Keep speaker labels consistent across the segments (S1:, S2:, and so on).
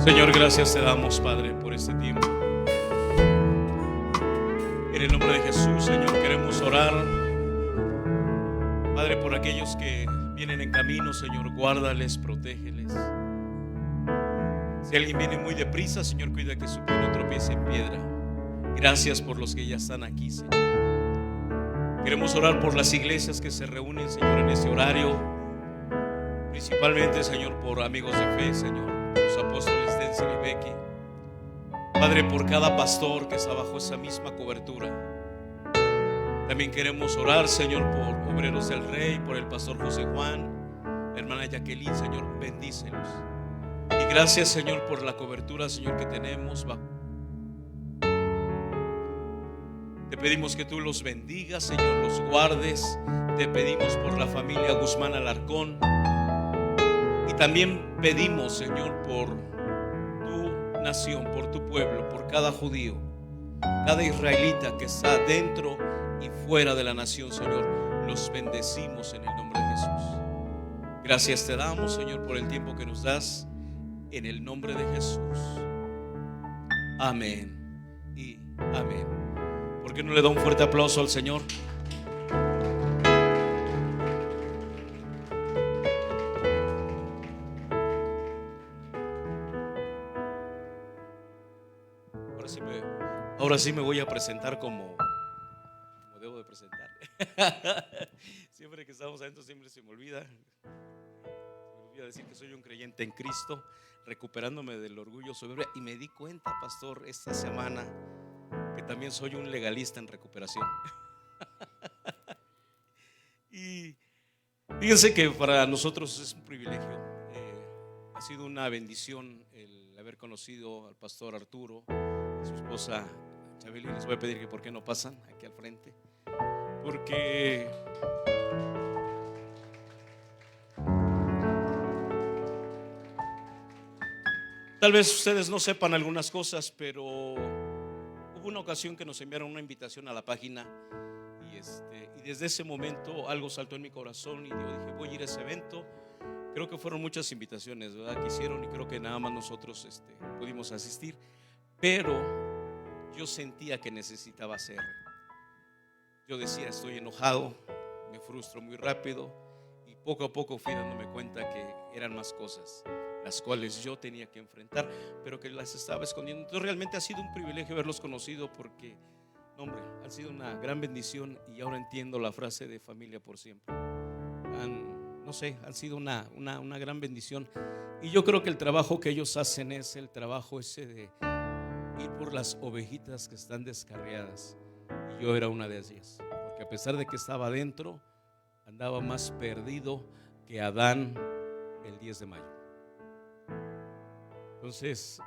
S1: Señor, gracias te damos, Padre, por este tiempo. En el nombre de Jesús, Señor, queremos orar, Padre, por aquellos que vienen en camino, Señor, guárdales, protégeles. Si alguien viene muy deprisa, Señor, cuida que su pie no tropiece en piedra. Gracias por los que ya están aquí, Señor. Queremos orar por las iglesias que se reúnen, Señor, en este horario. Principalmente, Señor, por Amigos de Fe, Señor, por los apóstoles Denzel y Becky. Padre, por cada pastor que está bajo esa misma cobertura. También queremos orar, Señor, por Obreros del Rey, por el pastor José Juan, la hermana Jacqueline, Señor, bendícelos. Y gracias, Señor, por la cobertura, Señor, que tenemos. Te pedimos que tú los bendigas, Señor, los guardes. Te pedimos por la familia Guzmán Alarcón. Y también pedimos, Señor, por tu nación, por tu pueblo, por cada judío, cada israelita que está dentro y fuera de la nación, Señor. Los bendecimos en el nombre de Jesús. Gracias te damos, Señor, por el tiempo que nos das, en el nombre de Jesús. Amén y amén. ¿Por qué no le da un fuerte aplauso al Señor? Ahora sí me voy a presentar como debo de presentar. Siempre que estamos adentro siempre se me olvida decir que soy un creyente en Cristo, recuperándome del orgullo soberbio. Y me di cuenta, pastor, esta semana que también soy un legalista en recuperación. Y fíjense que para nosotros es un privilegio, ha sido una bendición el haber conocido al pastor Arturo, a su esposa Chabeli. Les voy a pedir que por qué no pasan aquí al frente, porque tal vez ustedes no sepan algunas cosas, pero hubo una ocasión que nos enviaron una invitación a la página y desde ese momento algo saltó en mi corazón y yo dije, voy a ir a ese evento. Creo que fueron muchas invitaciones, ¿verdad?, que hicieron, y creo que nada más nosotros pudimos asistir, pero yo sentía que necesitaba hacer. Yo decía, estoy enojado, me frustro muy rápido, y poco a poco fui dándome cuenta que eran más cosas las cuales yo tenía que enfrentar, pero que las estaba escondiendo. Entonces realmente ha sido un privilegio haberlos conocido, porque, hombre, ha sido una gran bendición. Y ahora entiendo la frase de familia por siempre. Han sido una gran bendición. Y yo creo que el trabajo que ellos hacen es el trabajo ese de ir por las ovejitas que están descarriadas. Y yo era una de ellas, porque a pesar de que estaba adentro, andaba más perdido que Adán el 10 de mayo. Entonces,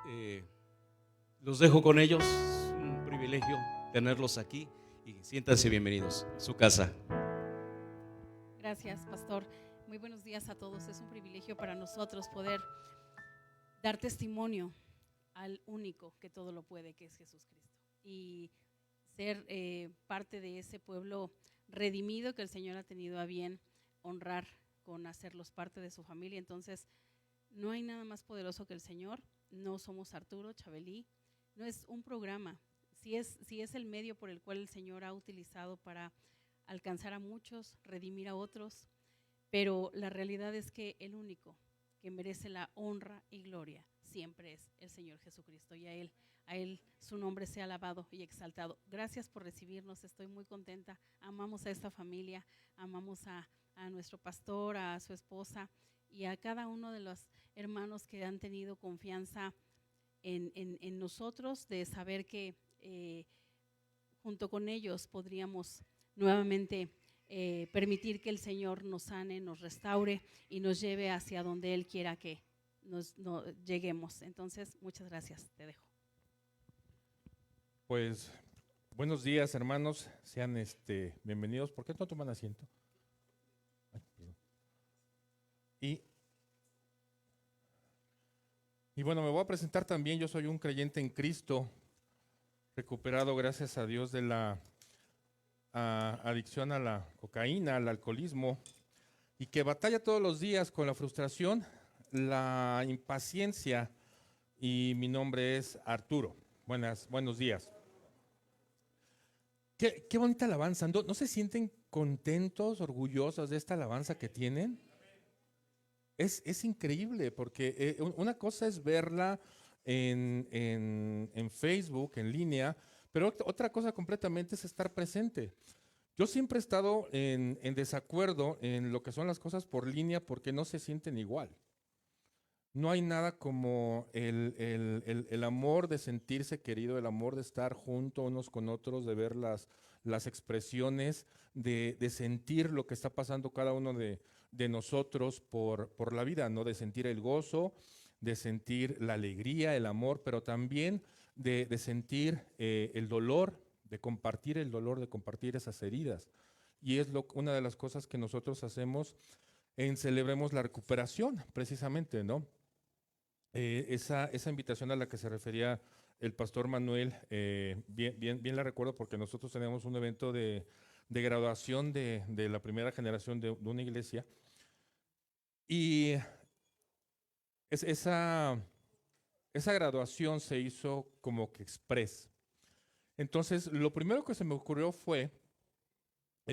S1: los dejo con ellos. Es un privilegio tenerlos aquí y siéntanse bienvenidos a su casa.
S2: Gracias, pastor. Muy buenos días a todos. Es un privilegio para nosotros poder dar testimonio al único que todo lo puede, que es Jesucristo, y ser parte de ese pueblo redimido que el Señor ha tenido a bien honrar con hacerlos parte de su familia. Entonces, no hay nada más poderoso que el Señor. No somos Arturo, Chabeli, no es un programa. Sí es el medio por el cual el Señor ha utilizado para alcanzar a muchos, redimir a otros, pero la realidad es que el único que merece la honra y gloria siempre es el Señor Jesucristo, y a Él su nombre sea alabado y exaltado. Gracias por recibirnos, estoy muy contenta. Amamos a esta familia, amamos a nuestro pastor, a su esposa y a cada uno de los hermanos que han tenido confianza en nosotros, de saber que junto con ellos podríamos nuevamente permitir que el Señor nos sane, nos restaure y nos lleve hacia donde Él quiera que nos lleguemos. Entonces, muchas gracias, te dejo.
S3: Pues buenos días, hermanos, sean bienvenidos. ¿Por qué no toman asiento? Y bueno, me voy a presentar también. Yo soy un creyente en Cristo, recuperado gracias a Dios de la adicción a la cocaína, al alcoholismo, y que batalla todos los días con la frustración, la impaciencia y mi nombre es Arturo. Buenos días. Qué bonita alabanza. ¿No se sienten contentos, orgullosos de esta alabanza que tienen? Es increíble porque una cosa es verla en Facebook, en línea, pero otra cosa completamente es estar presente. Yo siempre he estado en desacuerdo en lo que son las cosas por línea porque no se sienten igual. No hay nada como el amor de sentirse querido, el amor de estar juntos unos con otros, de ver las expresiones, de sentir lo que está pasando cada uno de nosotros por la vida, ¿no? De sentir el gozo, de sentir la alegría, el amor, pero también de sentir el dolor, de compartir el dolor, de compartir esas heridas. Y es una de las cosas que nosotros hacemos en Celebremos la Recuperación, precisamente, ¿no? Esa invitación a la que se refería el pastor Manuel, bien la recuerdo porque nosotros tenemos un evento de graduación de la primera generación de una iglesia y esa graduación se hizo como que express. Entonces, lo primero que se me ocurrió fue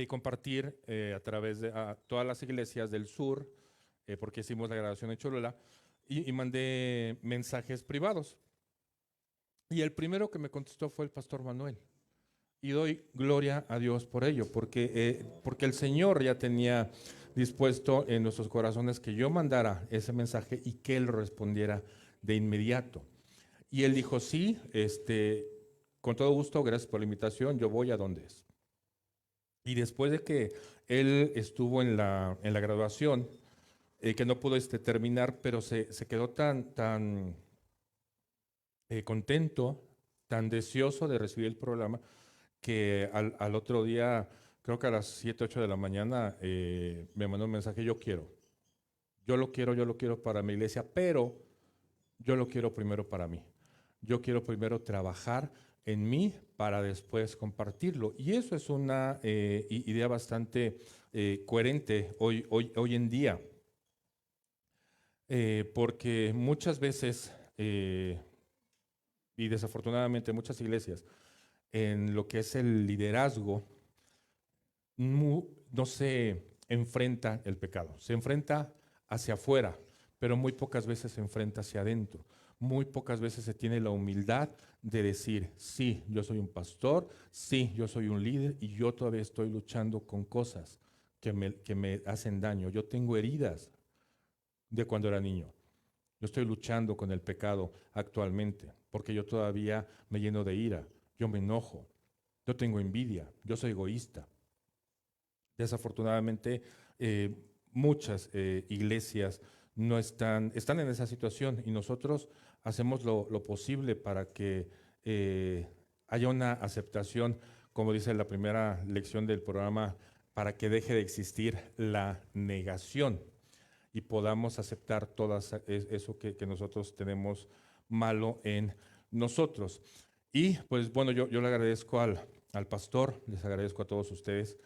S3: compartir a través de todas las iglesias del sur, porque hicimos la graduación en Cholula, y mandé mensajes privados. Y el primero que me contestó fue el pastor Manuel. Y doy gloria a Dios por ello, porque el Señor ya tenía dispuesto en nuestros corazones que yo mandara ese mensaje y que Él respondiera de inmediato. Y Él dijo, sí, con todo gusto, gracias por la invitación, yo voy a donde es. Y después de que Él estuvo en la graduación, que no pudo terminar, pero se quedó tan contento, tan deseoso de recibir el programa, que al otro día, creo que a las 7, 8 de la mañana, me mandó un mensaje, yo lo quiero para mi iglesia, pero yo lo quiero primero para mí. Yo quiero primero trabajar en mí para después compartirlo. Y eso es una idea bastante coherente hoy en día. Porque muchas veces, y desafortunadamente muchas iglesias, en lo que es el liderazgo, no se enfrenta el pecado, se enfrenta hacia afuera, pero muy pocas veces se enfrenta hacia adentro. Muy pocas veces se tiene la humildad de decir, sí, yo soy un pastor, sí, yo soy un líder y yo todavía estoy luchando con cosas que me hacen daño. Yo tengo heridas de cuando era niño. Yo estoy luchando con el pecado actualmente, porque yo todavía me lleno de ira, yo me enojo, yo tengo envidia, yo soy egoísta. Desafortunadamente, muchas iglesias no están en esa situación y nosotros hacemos lo posible para que haya una aceptación, como dice la primera lección del programa, para que deje de existir la negación y podamos aceptar todo eso que nosotros tenemos malo en nosotros. Y pues bueno, yo le agradezco al pastor, les agradezco a todos ustedes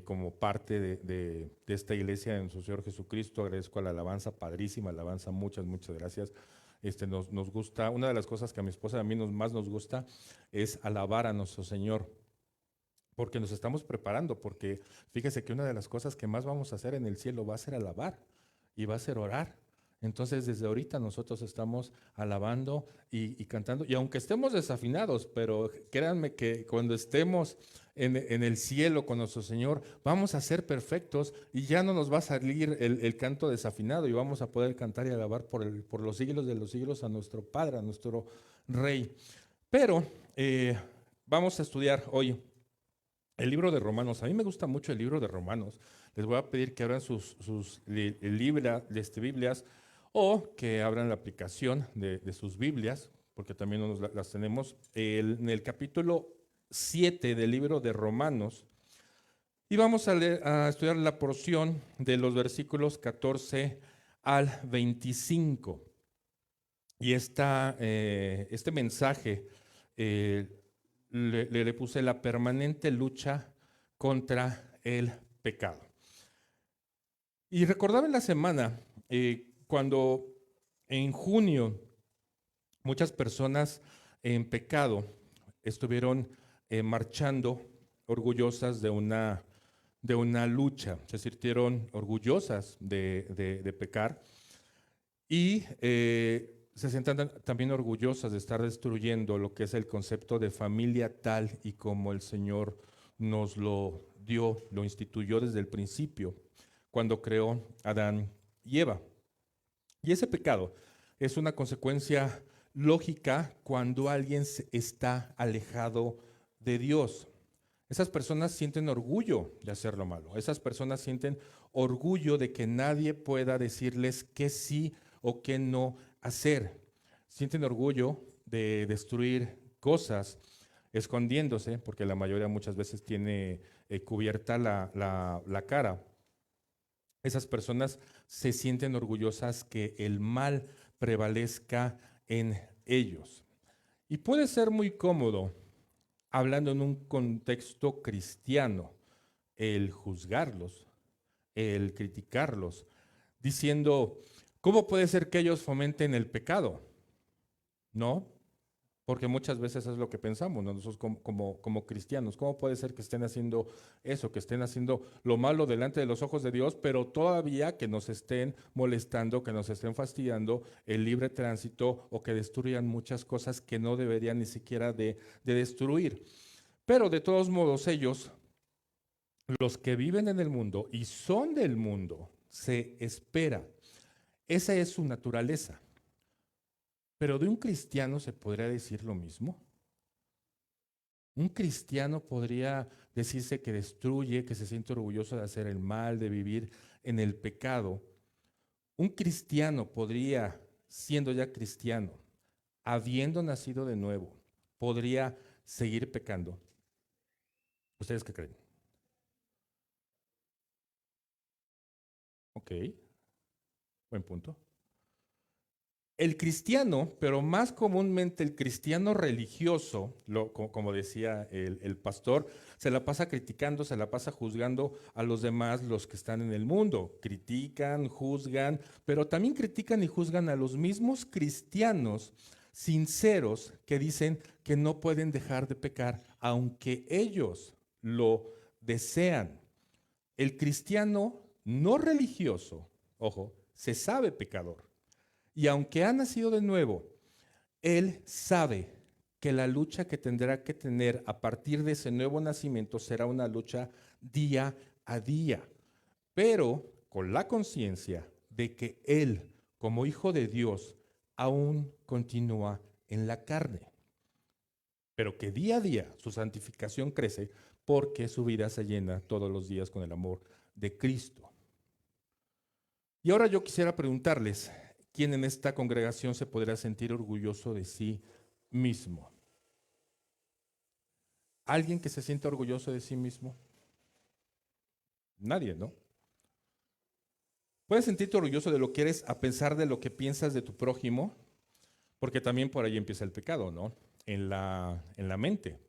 S3: como parte de esta iglesia en nuestro Señor Jesucristo, agradezco a la alabanza, padrísima alabanza, muchas gracias. Nos gusta, una de las cosas que a mi esposa y a mí más nos gusta es alabar a nuestro Señor, porque nos estamos preparando, porque fíjese que una de las cosas que más vamos a hacer en el cielo va a ser alabar y va a ser orar. Entonces desde ahorita nosotros estamos alabando y cantando, y aunque estemos desafinados, pero créanme que cuando estemos en el cielo con nuestro Señor, vamos a ser perfectos y ya no nos va a salir el canto desafinado y vamos a poder cantar y alabar por los siglos de los siglos a nuestro Padre, a nuestro Rey. Pero vamos a estudiar hoy el libro de Romanos. A mí me gusta mucho el libro de Romanos. Les voy a pedir que abran sus Biblias o que abran la aplicación de sus Biblias, porque también las tenemos, en el capítulo 7 del libro de Romanos. Y vamos a estudiar la porción de los versículos 14 al 25. Y este mensaje le puse la permanente lucha contra el pecado. Y recordaba en la semana, cuando en junio Muchas personas en pecado estuvieron marchando orgullosas de una lucha, se sintieron orgullosas de pecar y se sientan también orgullosas de estar destruyendo lo que es el concepto de familia tal y como el Señor nos lo dio, lo instituyó desde el principio, cuando creó a Adán y Eva. Y ese pecado es una consecuencia lógica cuando alguien está alejado de Dios. Esas personas sienten orgullo de hacer lo malo. Esas personas sienten orgullo de que nadie pueda decirles qué sí o qué no hacer. Sienten orgullo de destruir cosas escondiéndose, porque la mayoría muchas veces tiene cubierta la cara. Esas personas se sienten orgullosas que el mal prevalezca en ellos. Y puede ser muy cómodo, hablando en un contexto cristiano, el juzgarlos, el criticarlos, diciendo, ¿cómo puede ser que ellos fomenten el pecado? ¿No? Porque muchas veces es lo que pensamos, ¿no? Nosotros como cristianos. ¿Cómo puede ser que estén haciendo eso, que estén haciendo lo malo delante de los ojos de Dios, pero todavía que nos estén molestando, que nos estén fastidiando el libre tránsito o que destruyan muchas cosas que no deberían ni siquiera de destruir? Pero de todos modos ellos, los que viven en el mundo y son del mundo, se espera. Esa es su naturaleza. Pero de un cristiano se podría decir lo mismo. Un cristiano podría decirse que destruye, que se siente orgulloso de hacer el mal, de vivir en el pecado. Un cristiano podría, siendo ya cristiano, habiendo nacido de nuevo, podría seguir pecando. ¿Ustedes qué creen? Ok, buen punto. El cristiano, pero más comúnmente el cristiano religioso, como decía el pastor, se la pasa criticando, se la pasa juzgando a los demás, los que están en el mundo. Critican, juzgan, pero también critican y juzgan a los mismos cristianos sinceros que dicen que no pueden dejar de pecar, aunque ellos lo desean. El cristiano no religioso, ojo, se sabe pecador. Y aunque ha nacido de nuevo, él sabe que la lucha que tendrá que tener a partir de ese nuevo nacimiento será una lucha día a día, pero con la conciencia de que él, como hijo de Dios, aún continúa en la carne, pero que día a día su santificación crece porque su vida se llena todos los días con el amor de Cristo. Y ahora yo quisiera preguntarles, ¿quién en esta congregación se podrá sentir orgulloso de sí mismo? ¿Alguien que se sienta orgulloso de sí mismo? Nadie, ¿no? Puedes sentirte orgulloso de lo que eres a pesar de lo que piensas de tu prójimo, porque también por ahí empieza el pecado, ¿no? En la mente.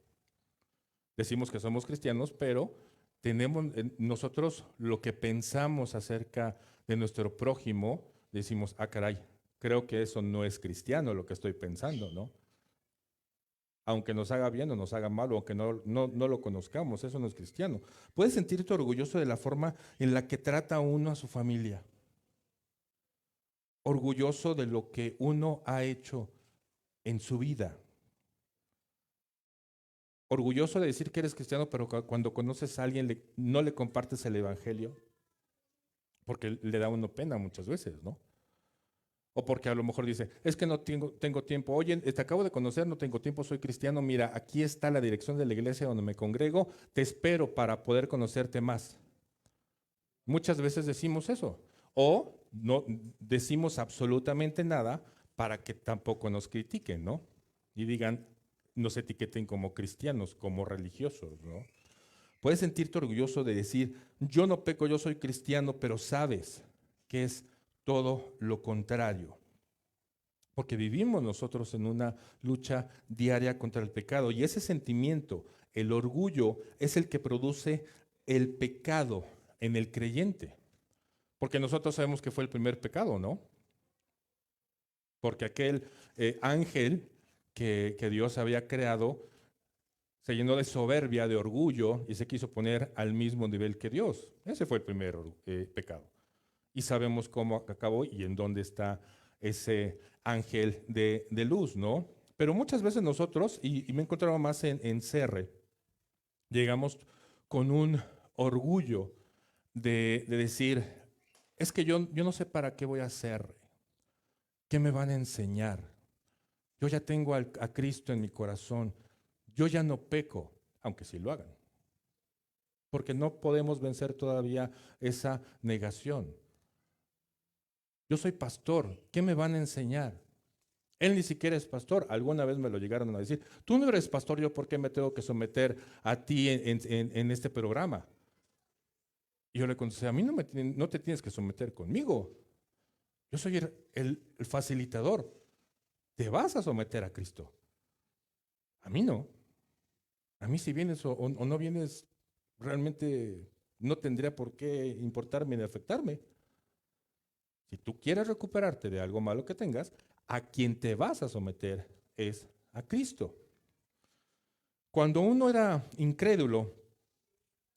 S3: Decimos que somos cristianos, pero tenemos nosotros lo que pensamos acerca de nuestro prójimo, decimos, ah, caray, creo que eso no es cristiano lo que estoy pensando, ¿no? Aunque nos haga bien o nos haga mal, o aunque no lo conozcamos, eso no es cristiano. Puedes sentirte orgulloso de la forma en la que trata uno a su familia. Orgulloso de lo que uno ha hecho en su vida. Orgulloso de decir que eres cristiano, pero cuando conoces a alguien no le compartes el evangelio, porque le da a uno pena muchas veces, ¿no? O porque a lo mejor dice, es que no tengo tiempo. Oye, te acabo de conocer, no tengo tiempo, soy cristiano. Mira, aquí está la dirección de la iglesia donde me congrego. Te espero para poder conocerte más. Muchas veces decimos eso. O no decimos absolutamente nada para que tampoco nos critiquen, ¿no? Y digan, nos etiqueten como cristianos, como religiosos, ¿no? Puedes sentirte orgulloso de decir, yo no peco, yo soy cristiano, pero sabes que es todo lo contrario. Porque vivimos nosotros en una lucha diaria contra el pecado. Y ese sentimiento, el orgullo, es el que produce el pecado en el creyente. Porque nosotros sabemos que fue el primer pecado, ¿no? Porque aquel ángel que Dios había creado se llenó de soberbia, de orgullo, y se quiso poner al mismo nivel que Dios. Ese fue el primer pecado. Y sabemos cómo acabó y en dónde está ese ángel de luz, ¿no? Pero muchas veces nosotros, y me encontraba más en CR, llegamos con un orgullo de decir, es que yo no sé para qué voy a hacer, qué me van a enseñar. Yo ya tengo a Cristo en mi corazón, yo ya no peco, aunque sí lo hagan, porque no podemos vencer todavía esa negación. Yo soy pastor, ¿qué me van a enseñar? Él ni siquiera es pastor. Alguna vez me lo llegaron a decir, tú no eres pastor, ¿yo por qué me tengo que someter a ti en este programa? Y yo le contesté, a mí no te tienes que someter conmigo. Yo soy el facilitador. Te vas a someter a Cristo. A mí no. A mí si vienes o no vienes, realmente no tendría por qué importarme ni afectarme. Si tú quieres recuperarte de algo malo que tengas, a quien te vas a someter es a Cristo. Cuando uno era incrédulo,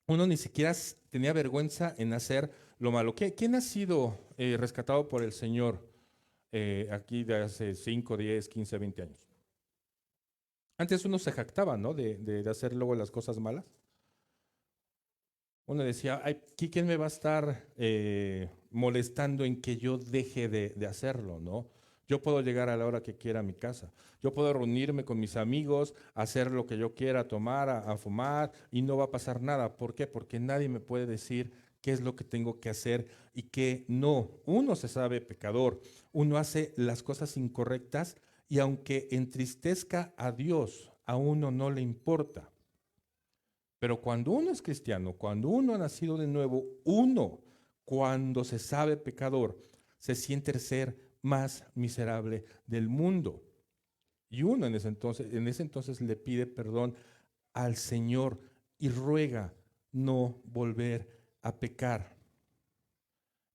S3: uno ni siquiera tenía vergüenza en hacer lo malo. ¿Quién ha sido rescatado por el Señor aquí de hace 5, 10, 15, 20 años? Antes uno se jactaba, ¿no? De hacer luego las cosas malas. Uno decía, ay, ¿quién me va a estar molestando en que yo deje de hacerlo, ¿no? Yo puedo llegar a la hora que quiera a mi casa. Yo puedo reunirme con mis amigos, hacer lo que yo quiera, tomar, a fumar, y no va a pasar nada. ¿Por qué? Porque nadie me puede decir qué es lo que tengo que hacer y qué no. Uno se sabe pecador, uno hace las cosas incorrectas y aunque entristezca a Dios, a uno no le importa. Pero cuando uno es cristiano, cuando uno ha nacido de nuevo, uno, cuando se sabe pecador, se siente el ser más miserable del mundo. Y uno en ese entonces le pide perdón al Señor y ruega no volver a pecar.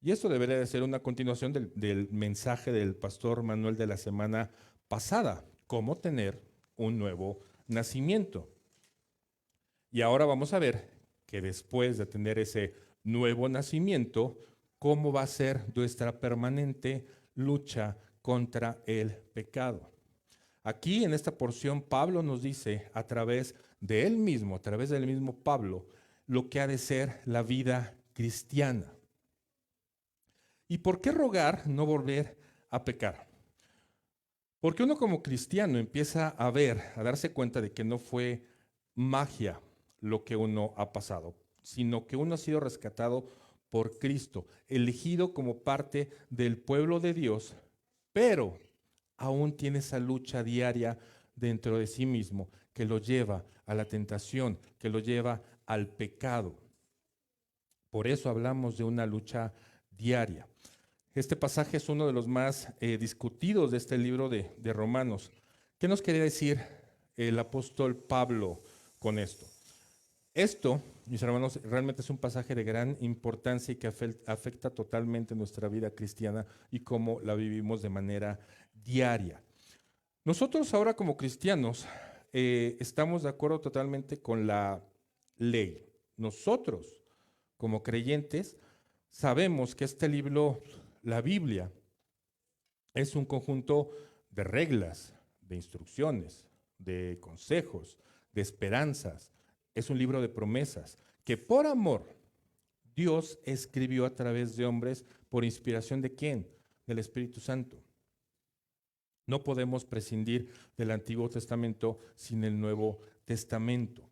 S3: Y esto debería de ser una continuación del mensaje del pastor Manuel de la semana pasada, cómo tener un nuevo nacimiento. Y ahora vamos a ver que después de tener ese nuevo nacimiento, cómo va a ser nuestra permanente lucha contra el pecado. Aquí en esta porción Pablo nos dice a través de él mismo, a través del mismo Pablo, lo que ha de ser la vida cristiana. ¿Y por qué rogar no volver a pecar? Porque uno como cristiano empieza a ver, a darse cuenta de que no fue magia lo que uno ha pasado, sino que uno ha sido rescatado por Cristo, elegido como parte del pueblo de Dios, pero aún tiene esa lucha diaria dentro de sí mismo que lo lleva a la tentación, que lo lleva al pecado. Por eso hablamos de una lucha diaria. Este pasaje es uno de los más discutidos de este libro de Romanos. ¿Qué nos quería decir el apóstol Pablo con esto? Esto, mis hermanos, realmente es un pasaje de gran importancia y que afecta totalmente nuestra vida cristiana y cómo la vivimos de manera diaria. Nosotros ahora como cristianos estamos de acuerdo totalmente con la ley. Nosotros como creyentes sabemos que este libro, la Biblia, es un conjunto de reglas, de instrucciones, de consejos, de esperanzas. Es un libro de promesas que por amor Dios escribió a través de hombres por inspiración ¿de quién? Del Espíritu Santo. No podemos prescindir del Antiguo Testamento sin el Nuevo Testamento.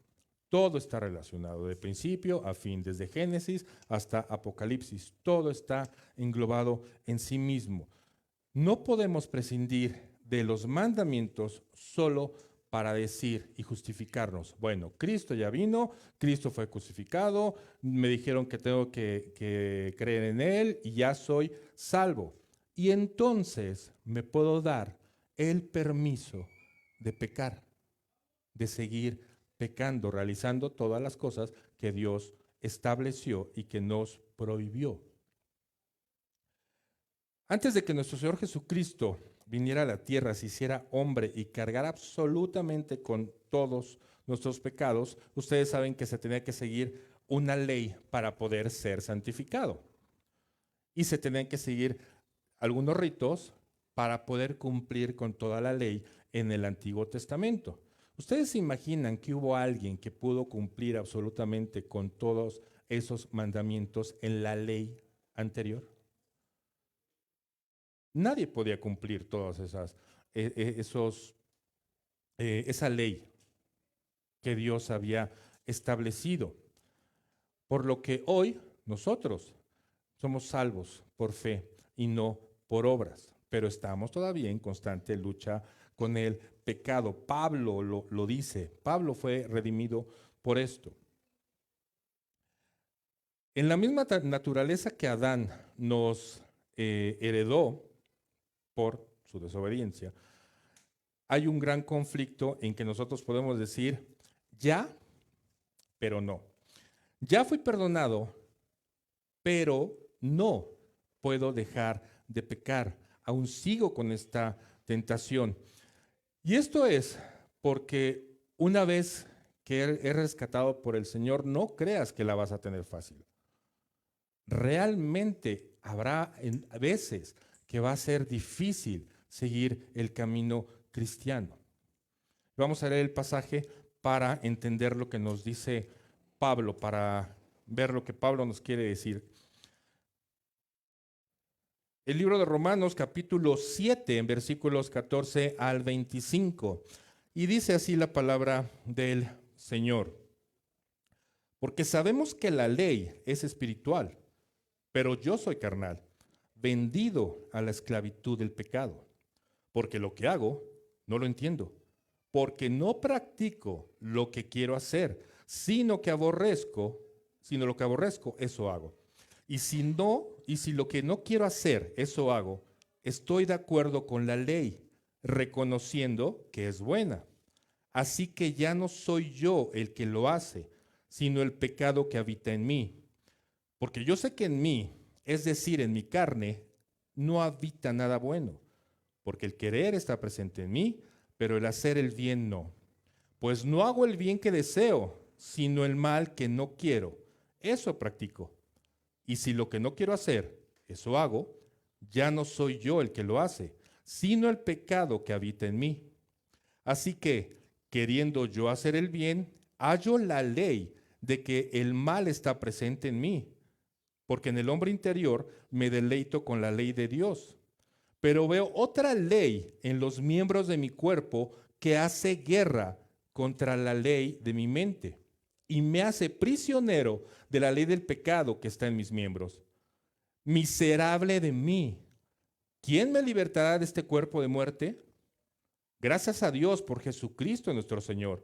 S3: Todo está relacionado, de principio a fin, desde Génesis hasta Apocalipsis. Todo está englobado en sí mismo. No podemos prescindir de los mandamientos solo para decir y justificarnos. Bueno, Cristo ya vino, Cristo fue crucificado, me dijeron que tengo que creer en Él y ya soy salvo. Y entonces me puedo dar el permiso de pecar, de seguir pecando, realizando todas las cosas que Dios estableció y que nos prohibió. Antes de que nuestro Señor Jesucristo viniera a la tierra, se hiciera hombre y cargara absolutamente con todos nuestros pecados, ustedes saben que se tenía que seguir una ley para poder ser santificado. Y se tenían que seguir algunos ritos para poder cumplir con toda la ley en el Antiguo Testamento. ¿Ustedes se imaginan que hubo alguien que pudo cumplir absolutamente con todos esos mandamientos en la ley anterior? Nadie podía cumplir todas esa ley que Dios había establecido. Por lo que hoy nosotros somos salvos por fe y no por obras, pero estamos todavía en constante lucha con el pecado. Pablo lo dice, Pablo fue redimido por esto. En la misma naturaleza que Adán nos heredó por su desobediencia, hay un gran conflicto en que nosotros podemos decir ya, pero no. Ya fui perdonado, pero no puedo dejar de pecar. Aún sigo con esta tentación. Y esto es porque una vez que eres rescatado por el Señor, no creas que la vas a tener fácil. Realmente habrá veces que va a ser difícil seguir el camino cristiano. Vamos a leer el pasaje para entender lo que nos dice Pablo, para ver lo que Pablo nos quiere decir. El libro de Romanos, capítulo 7, en versículos 14 al 25. Y dice así la palabra del Señor. Porque sabemos que la ley es espiritual, pero yo soy carnal, vendido a la esclavitud del pecado. Porque lo que hago, no lo entiendo. Porque no practico lo que quiero hacer, sino lo que aborrezco, eso hago. Y si lo que no quiero hacer, eso hago, estoy de acuerdo con la ley, reconociendo que es buena. Así que ya no soy yo el que lo hace, sino el pecado que habita en mí. Porque yo sé que en mí, es decir, en mi carne, no habita nada bueno. Porque el querer está presente en mí, pero el hacer el bien no. Pues no hago el bien que deseo, sino el mal que no quiero. Eso practico. Y si lo que no quiero hacer, eso hago, ya no soy yo el que lo hace, sino el pecado que habita en mí. Así que, queriendo yo hacer el bien, hallo la ley de que el mal está presente en mí, porque en el hombre interior me deleito con la ley de Dios. Pero veo otra ley en los miembros de mi cuerpo que hace guerra contra la ley de mi mente y me hace prisionero de la ley del pecado que está en mis miembros. Miserable de mí, ¿quién me libertará de este cuerpo de muerte? Gracias a Dios por Jesucristo nuestro Señor.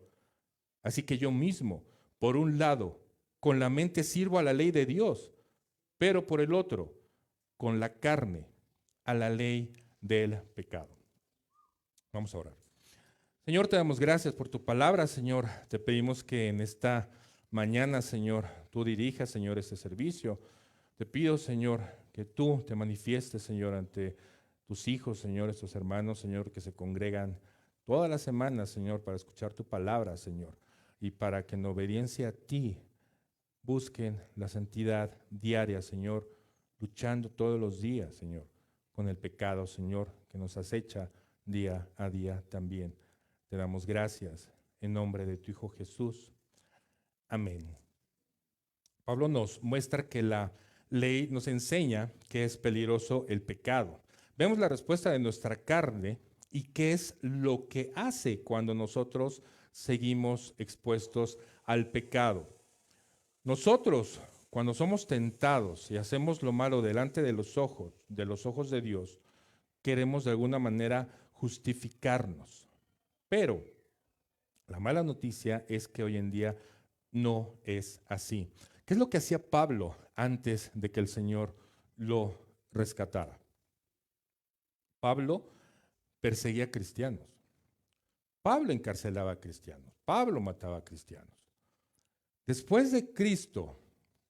S3: Así que yo mismo, por un lado, con la mente sirvo a la ley de Dios, pero por el otro, con la carne, a la ley del pecado. Vamos a orar. Señor, te damos gracias por tu palabra, Señor. Te pedimos que en esta mañana, Señor, tú dirijas, Señor, este servicio. Te pido, Señor, que tú te manifiestes, Señor, ante tus hijos, Señor, estos hermanos, Señor, que se congregan todas las semanas, Señor, para escuchar tu palabra, Señor, y para que en obediencia a ti busquen la santidad diaria, Señor, luchando todos los días, Señor, con el pecado, Señor, que nos acecha día a día también. Te damos gracias en nombre de tu Hijo Jesús. Amén. Pablo nos muestra que la ley nos enseña que es peligroso el pecado. Vemos la respuesta de nuestra carne y qué es lo que hace cuando nosotros seguimos expuestos al pecado. Nosotros, cuando somos tentados y hacemos lo malo delante de los ojos de Dios, queremos de alguna manera justificarnos. Pero la mala noticia es que hoy en día no es así. ¿Qué es lo que hacía Pablo antes de que el Señor lo rescatara? Pablo perseguía cristianos. Pablo encarcelaba a cristianos. Pablo mataba a cristianos. Después de Cristo,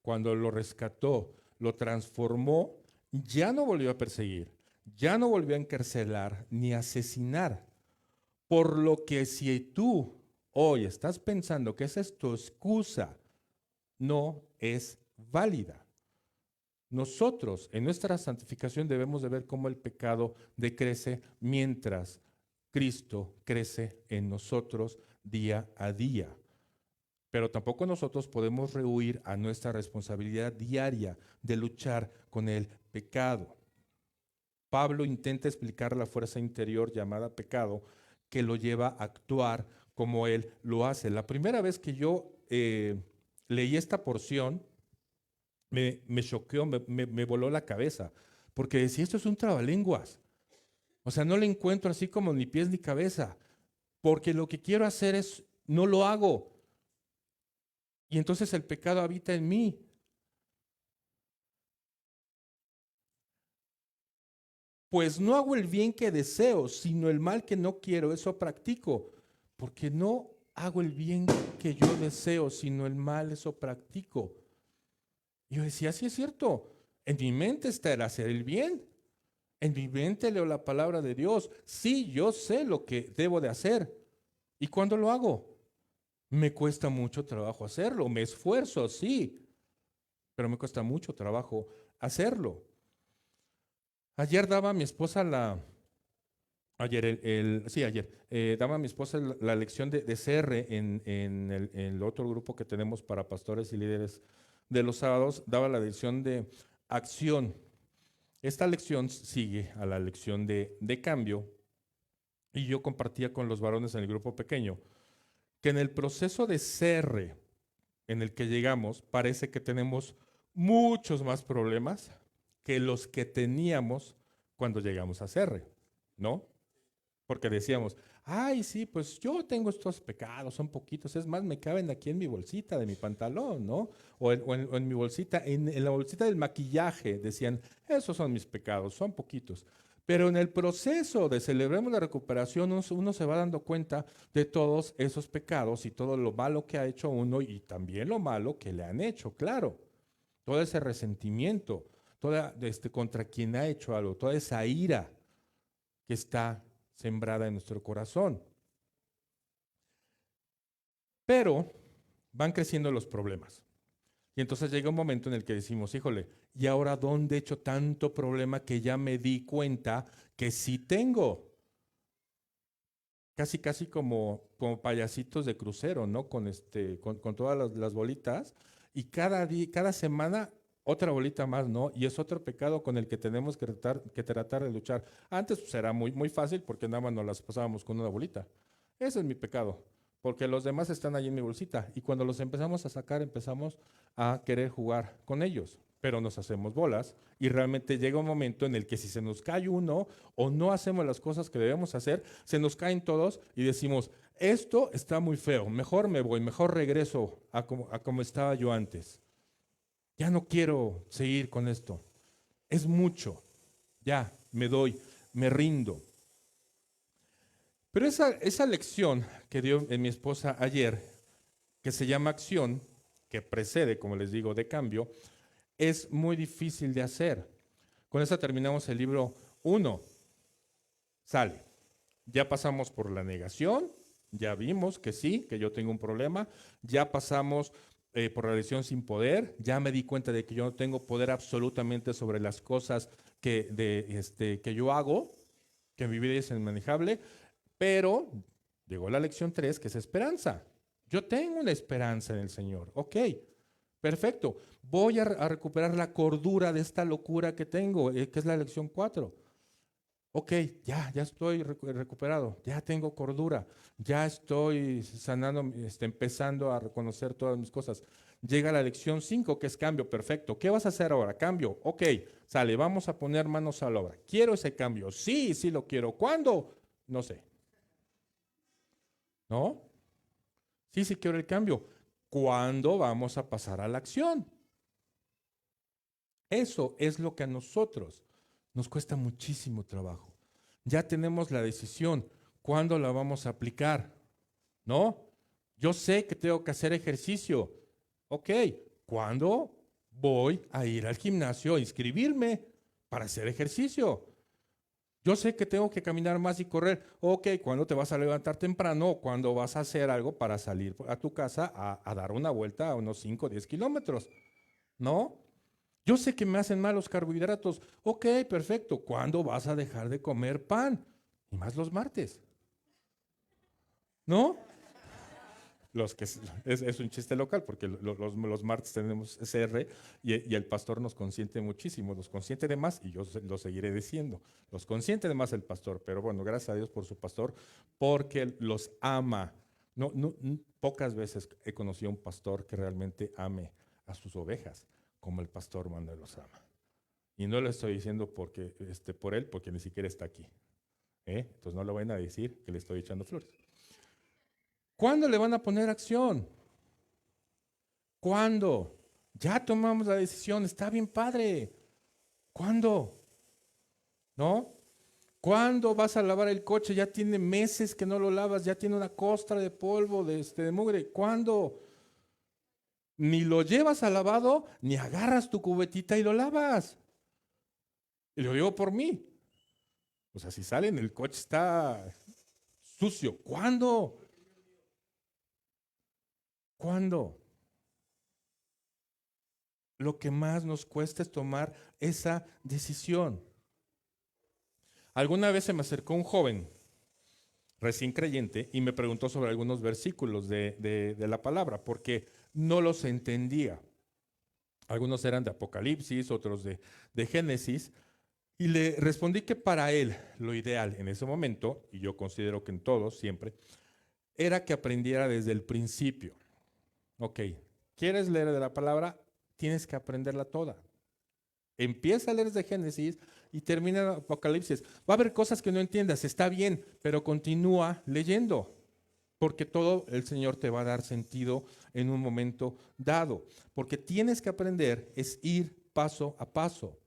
S3: cuando lo rescató, lo transformó, ya no volvió a perseguir, ya no volvió a encarcelar ni a asesinar. Por lo que si tú hoy estás pensando que esa es tu excusa, no es válida. Nosotros en nuestra santificación debemos de ver cómo el pecado decrece mientras Cristo crece en nosotros día a día. Pero tampoco nosotros podemos rehuir a nuestra responsabilidad diaria de luchar con el pecado. Pablo intenta explicar la fuerza interior llamada pecado que lo lleva a actuar como él lo hace. La primera vez que yo leí esta porción, me choqueó, me voló la cabeza, porque decía, esto es un trabalenguas. O sea, no le encuentro así como ni pies ni cabeza, porque lo que quiero hacer es, no lo hago. Y entonces el pecado habita en mí. Pues no hago el bien que deseo, sino el mal que no quiero, eso practico. Porque no hago el bien que yo deseo, sino el mal, eso practico. Y yo decía, sí es cierto, en mi mente está el hacer el bien. En mi mente leo la palabra de Dios. Sí, yo sé lo que debo de hacer. ¿Y cuándo lo hago? Me cuesta mucho trabajo hacerlo. Me esfuerzo, sí, pero me cuesta mucho trabajo hacerlo. Ayer daba a mi esposa daba a mi esposa la lección de CR en el otro grupo que tenemos para pastores y líderes de los sábados, daba la lección de acción. Esta lección sigue a la lección de cambio, y yo compartía con los varones en el grupo pequeño que en el proceso de CR en el que llegamos, parece que tenemos muchos más problemas que los que teníamos cuando llegamos a CR, ¿no? Porque decíamos, ay, sí, pues yo tengo estos pecados, son poquitos, es más, me caben aquí en mi bolsita de mi pantalón, ¿no? O en mi bolsita, en la bolsita del maquillaje, decían, esos son mis pecados, son poquitos. Pero en el proceso de Celebremos la Recuperación, uno se va dando cuenta de todos esos pecados y todo lo malo que ha hecho uno y también lo malo que le han hecho, claro. Todo ese resentimiento, contra quien ha hecho algo, toda esa ira que está sembrada en nuestro corazón. Pero van creciendo los problemas. Y entonces llega un momento en el que decimos, híjole, ¿y ahora dónde he hecho tanto problema que ya me di cuenta que sí tengo? Casi como payasitos de crucero, ¿no? Con todas las bolitas. Y cada semana otra bolita más, ¿no? Y es otro pecado con el que tenemos que tratar de luchar. Antes pues, era muy fácil porque nada más nos las pasábamos con una bolita. Ese es mi pecado, porque los demás están allí en mi bolsita. Y cuando los empezamos a sacar, empezamos a querer jugar con ellos. Pero nos hacemos bolas y realmente llega un momento en el que si se nos cae uno o no hacemos las cosas que debemos hacer, se nos caen todos y decimos, esto está muy feo, mejor me voy, mejor regreso a como estaba yo antes. Ya no quiero seguir con esto. Es mucho. Ya, me doy, me rindo. Pero esa lección que dio mi esposa ayer, que se llama acción, que precede, como les digo, de cambio, es muy difícil de hacer. Con esa terminamos el libro 1. Sale. Ya pasamos por la negación, ya vimos que sí, que yo tengo un problema, ya pasamos por la relación sin poder, ya me di cuenta de que yo no tengo poder absolutamente sobre las cosas que yo hago, que mi vida es inmanejable, pero llegó la lección 3, que es esperanza. Yo tengo una esperanza en el Señor, ok, perfecto, voy a recuperar la cordura de esta locura que tengo, que es la lección 4. Ok, ya estoy recuperado, ya tengo cordura, ya estoy sanando, empezando a reconocer todas mis cosas. Llega la lección 5, que es cambio, perfecto. ¿Qué vas a hacer ahora? Cambio, ok, sale, vamos a poner manos a la obra. ¿Quiero ese cambio? Sí lo quiero. ¿Cuándo? No sé. ¿No? Sí quiero el cambio. ¿Cuándo vamos a pasar a la acción? Eso es lo que a nosotros nos cuesta muchísimo trabajo. Ya tenemos la decisión. ¿Cuándo la vamos a aplicar? ¿No? Yo sé que tengo que hacer ejercicio. Ok, ¿cuándo voy a ir al gimnasio a inscribirme para hacer ejercicio? Yo sé que tengo que caminar más y correr. Ok, ¿cuándo te vas a levantar temprano o cuándo vas a hacer algo para salir a tu casa a dar una vuelta a unos 5 o 10 kilómetros? ¿No? Yo sé que me hacen mal los carbohidratos. Ok, perfecto. ¿Cuándo vas a dejar de comer pan? Y más los martes. ¿No? Es un chiste local porque los martes tenemos SR y el pastor nos consiente muchísimo, los consiente de más y yo lo seguiré diciendo, los consiente de más el pastor, pero bueno, gracias a Dios por su pastor porque los ama. Pocas veces he conocido a un pastor que realmente ame a sus ovejas como el pastor Manuel los ama. Y no lo estoy diciendo por él, porque ni siquiera está aquí. Entonces no le vayan a decir que le estoy echando flores. ¿Cuándo le van a poner acción? ¿Cuándo? Ya tomamos la decisión, está bien padre. ¿Cuándo? ¿No? ¿Cuándo vas a lavar el coche? Ya tiene meses que no lo lavas, ya tiene una costra de polvo, de mugre. ¿Cuándo? Ni lo llevas al lavado, ni agarras tu cubetita y lo lavas. Y lo digo por mí. O sea, si salen, el coche está sucio. ¿Cuándo? ¿Cuándo? Lo que más nos cuesta es tomar esa decisión. Alguna vez se me acercó un joven recién creyente y me preguntó sobre algunos versículos de la palabra, porque no los entendía. Algunos eran de Apocalipsis, otros de Génesis, y le respondí que para él lo ideal en ese momento, y yo considero que en todos siempre, era que aprendiera desde el principio. Ok, ¿quieres leer de la palabra? Tienes que aprenderla toda. Empieza a leer desde Génesis y termina en Apocalipsis. Va a haber cosas que no entiendas, está bien, pero continúa leyendo, porque todo el Señor te va a dar sentido en un momento dado. Porque tienes que aprender, es ir paso a paso.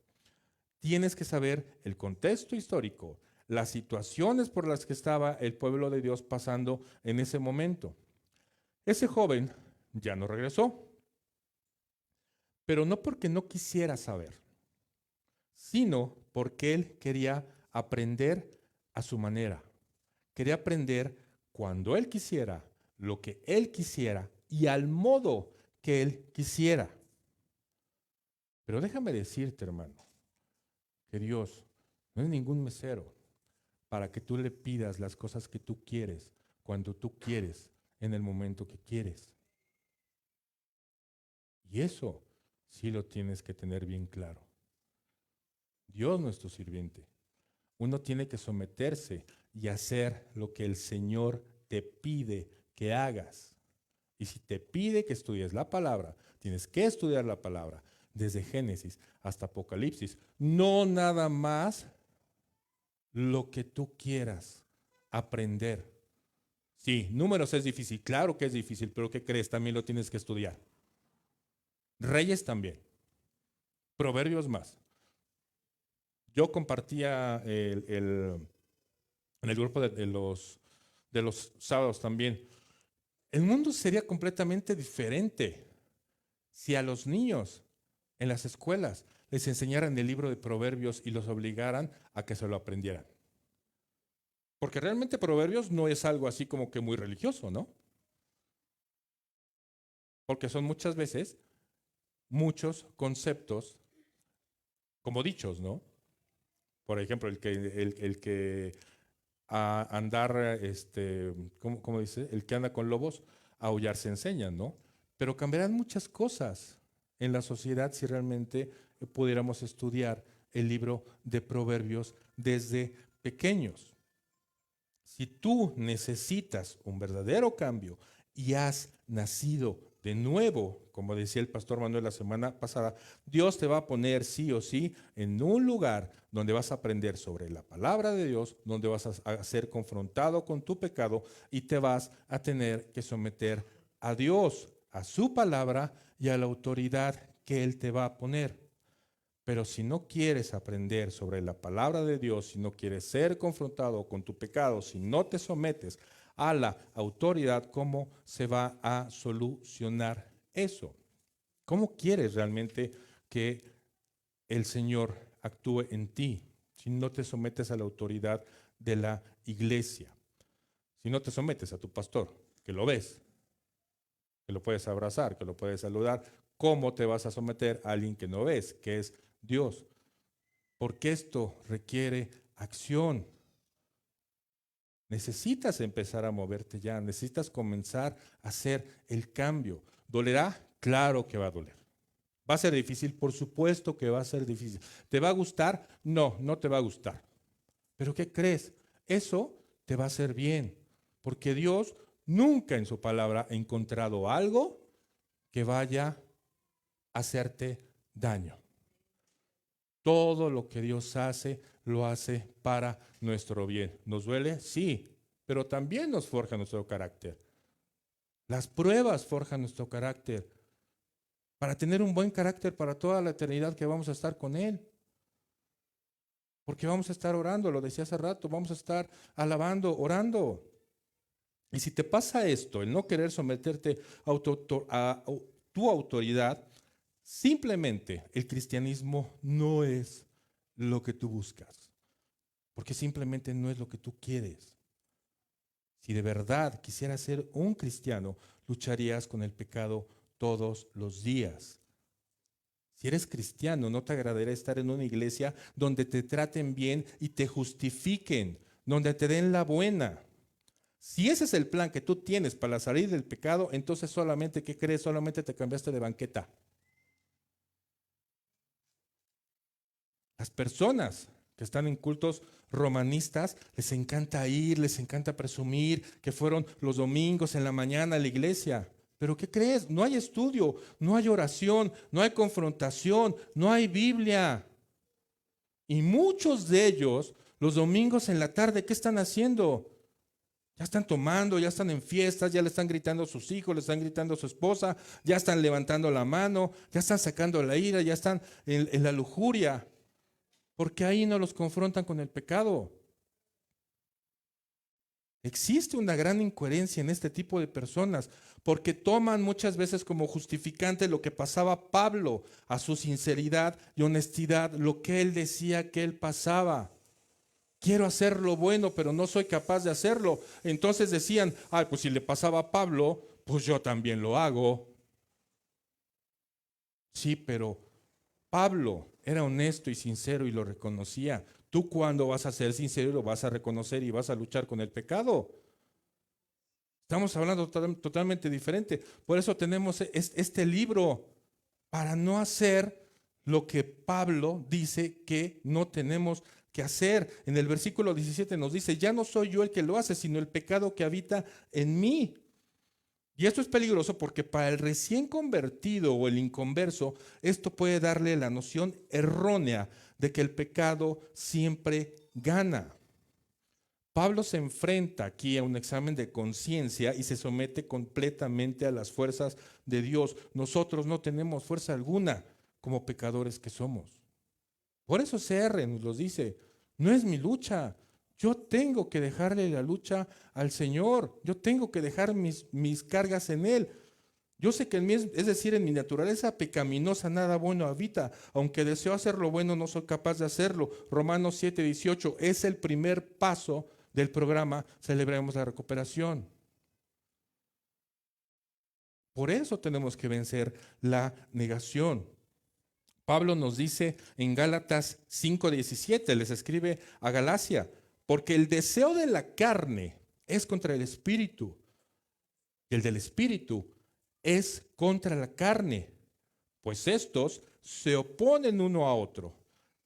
S3: Tienes que saber el contexto histórico, las situaciones por las que estaba el pueblo de Dios pasando en ese momento. Ese joven ya no regresó, pero no porque no quisiera saber, sino porque él quería aprender a su manera. Quería aprender cuando él quisiera, lo que él quisiera y al modo que él quisiera. Pero déjame decirte, hermano, que Dios no es ningún mesero para que tú le pidas las cosas que tú quieres, cuando tú quieres, en el momento que quieres. Y eso sí lo tienes que tener bien claro. Dios no es tu sirviente. Uno tiene que someterse y hacer lo que el Señor te pide que hagas. Y si te pide que estudies la palabra, tienes que estudiar la palabra desde Génesis hasta Apocalipsis. No nada más lo que tú quieras aprender. Sí, números es difícil, claro que es difícil, pero ¿qué crees? También lo tienes que estudiar. Reyes también. Proverbios más. Yo compartía en el grupo de los sábados también. El mundo sería completamente diferente si a los niños en las escuelas les enseñaran el libro de Proverbios y los obligaran a que se lo aprendieran. Porque realmente Proverbios no es algo así como que muy religioso, ¿no? Porque son muchas veces muchos conceptos como dichos, ¿no? Por ejemplo, el que a andar, ¿cómo dice? El que anda con lobos, a aullar se enseña, ¿no? Pero cambiarán muchas cosas en la sociedad si realmente pudiéramos estudiar el libro de Proverbios desde pequeños. Si tú necesitas un verdadero cambio y has nacido de nuevo, como decía el pastor Manuel la semana pasada, Dios te va a poner sí o sí en un lugar donde vas a aprender sobre la palabra de Dios, donde vas a ser confrontado con tu pecado y te vas a tener que someter a Dios, a su palabra y a la autoridad que Él te va a poner. Pero si no quieres aprender sobre la palabra de Dios, si no quieres ser confrontado con tu pecado, si no te sometes a la autoridad, ¿cómo se va a solucionar eso? ¿Cómo quieres realmente que el Señor actúe en ti si no te sometes a la autoridad de la iglesia. Si no te sometes a tu pastor, que lo ves, que lo puedes abrazar, que lo puedes saludar, ¿cómo te vas a someter a alguien que no ves, que es Dios? Porque esto requiere acción. Necesitas empezar a moverte ya, necesitas comenzar a hacer el cambio. ¿Dolerá? Claro que va a doler. ¿Va a ser difícil? Por supuesto que va a ser difícil. ¿Te va a gustar? No, no te va a gustar. ¿Pero qué crees? Eso te va a hacer bien, porque Dios nunca en su palabra ha encontrado algo que vaya a hacerte daño. Todo lo que Dios hace, lo hace para nuestro bien. ¿Nos duele? Sí, pero también nos forja nuestro carácter. Las pruebas forjan nuestro carácter para tener un buen carácter para toda la eternidad que vamos a estar con Él. Porque vamos a estar orando, lo decía hace rato, vamos a estar alabando, orando. Y si te pasa esto, el no querer someterte a tu autoridad, simplemente el cristianismo no es lo que tú buscas, porque simplemente no es lo que tú quieres. Si de verdad quisieras ser un cristiano, lucharías con el pecado todos los días. Si eres cristiano, no te agradaría estar en una iglesia donde te traten bien y te justifiquen, donde te den la buena. Si ese es el plan que tú tienes para salir del pecado, entonces solamente, ¿qué crees? Solamente te cambiaste de banqueta. Las personas que están en cultos romanistas, les encanta ir, les encanta presumir que fueron los domingos en la mañana a la iglesia. Pero ¿qué crees? No hay estudio, no hay oración, no hay confrontación, no hay Biblia. Y muchos de ellos, los domingos en la tarde, ¿qué están haciendo? Ya están tomando, ya están en fiestas, ya le están gritando a sus hijos, le están gritando a su esposa, ya están levantando la mano, ya están sacando la ira, ya están en la lujuria. Porque ahí no los confrontan con el pecado. Existe una gran incoherencia en este tipo de personas, porque toman muchas veces como justificante lo que pasaba Pablo, a su sinceridad y honestidad, lo que él decía que él pasaba. Quiero hacer lo bueno, pero no soy capaz de hacerlo. Entonces decían, ay, pues si le pasaba a Pablo, pues yo también lo hago. Sí, pero Pablo era honesto y sincero y lo reconocía. ¿Tú cuándo vas a ser sincero y lo vas a reconocer y vas a luchar con el pecado? Estamos hablando totalmente diferente. Por eso tenemos este libro, para no hacer lo que Pablo dice que no tenemos que hacer. En el versículo 17 nos dice, ya no soy yo el que lo hace, sino el pecado que habita en mí. Y esto es peligroso porque para el recién convertido o el inconverso, esto puede darle la noción errónea de que el pecado siempre gana. Pablo se enfrenta aquí a un examen de conciencia y se somete completamente a las fuerzas de Dios. Nosotros no tenemos fuerza alguna como pecadores que somos. Por eso CR nos lo dice, no es mi lucha. Yo tengo que dejarle la lucha al Señor. Yo tengo que dejar mis cargas en Él. Yo sé que en mí, es decir, en mi naturaleza pecaminosa, nada bueno habita. Aunque deseo hacer lo bueno, no soy capaz de hacerlo. Romanos 7:18 es el primer paso del programa Celebremos la Recuperación. Por eso tenemos que vencer la negación. Pablo nos dice en Gálatas 5:17, les escribe a Galacia, porque el deseo de la carne es contra el espíritu, y el del espíritu es contra la carne, pues estos se oponen uno a otro,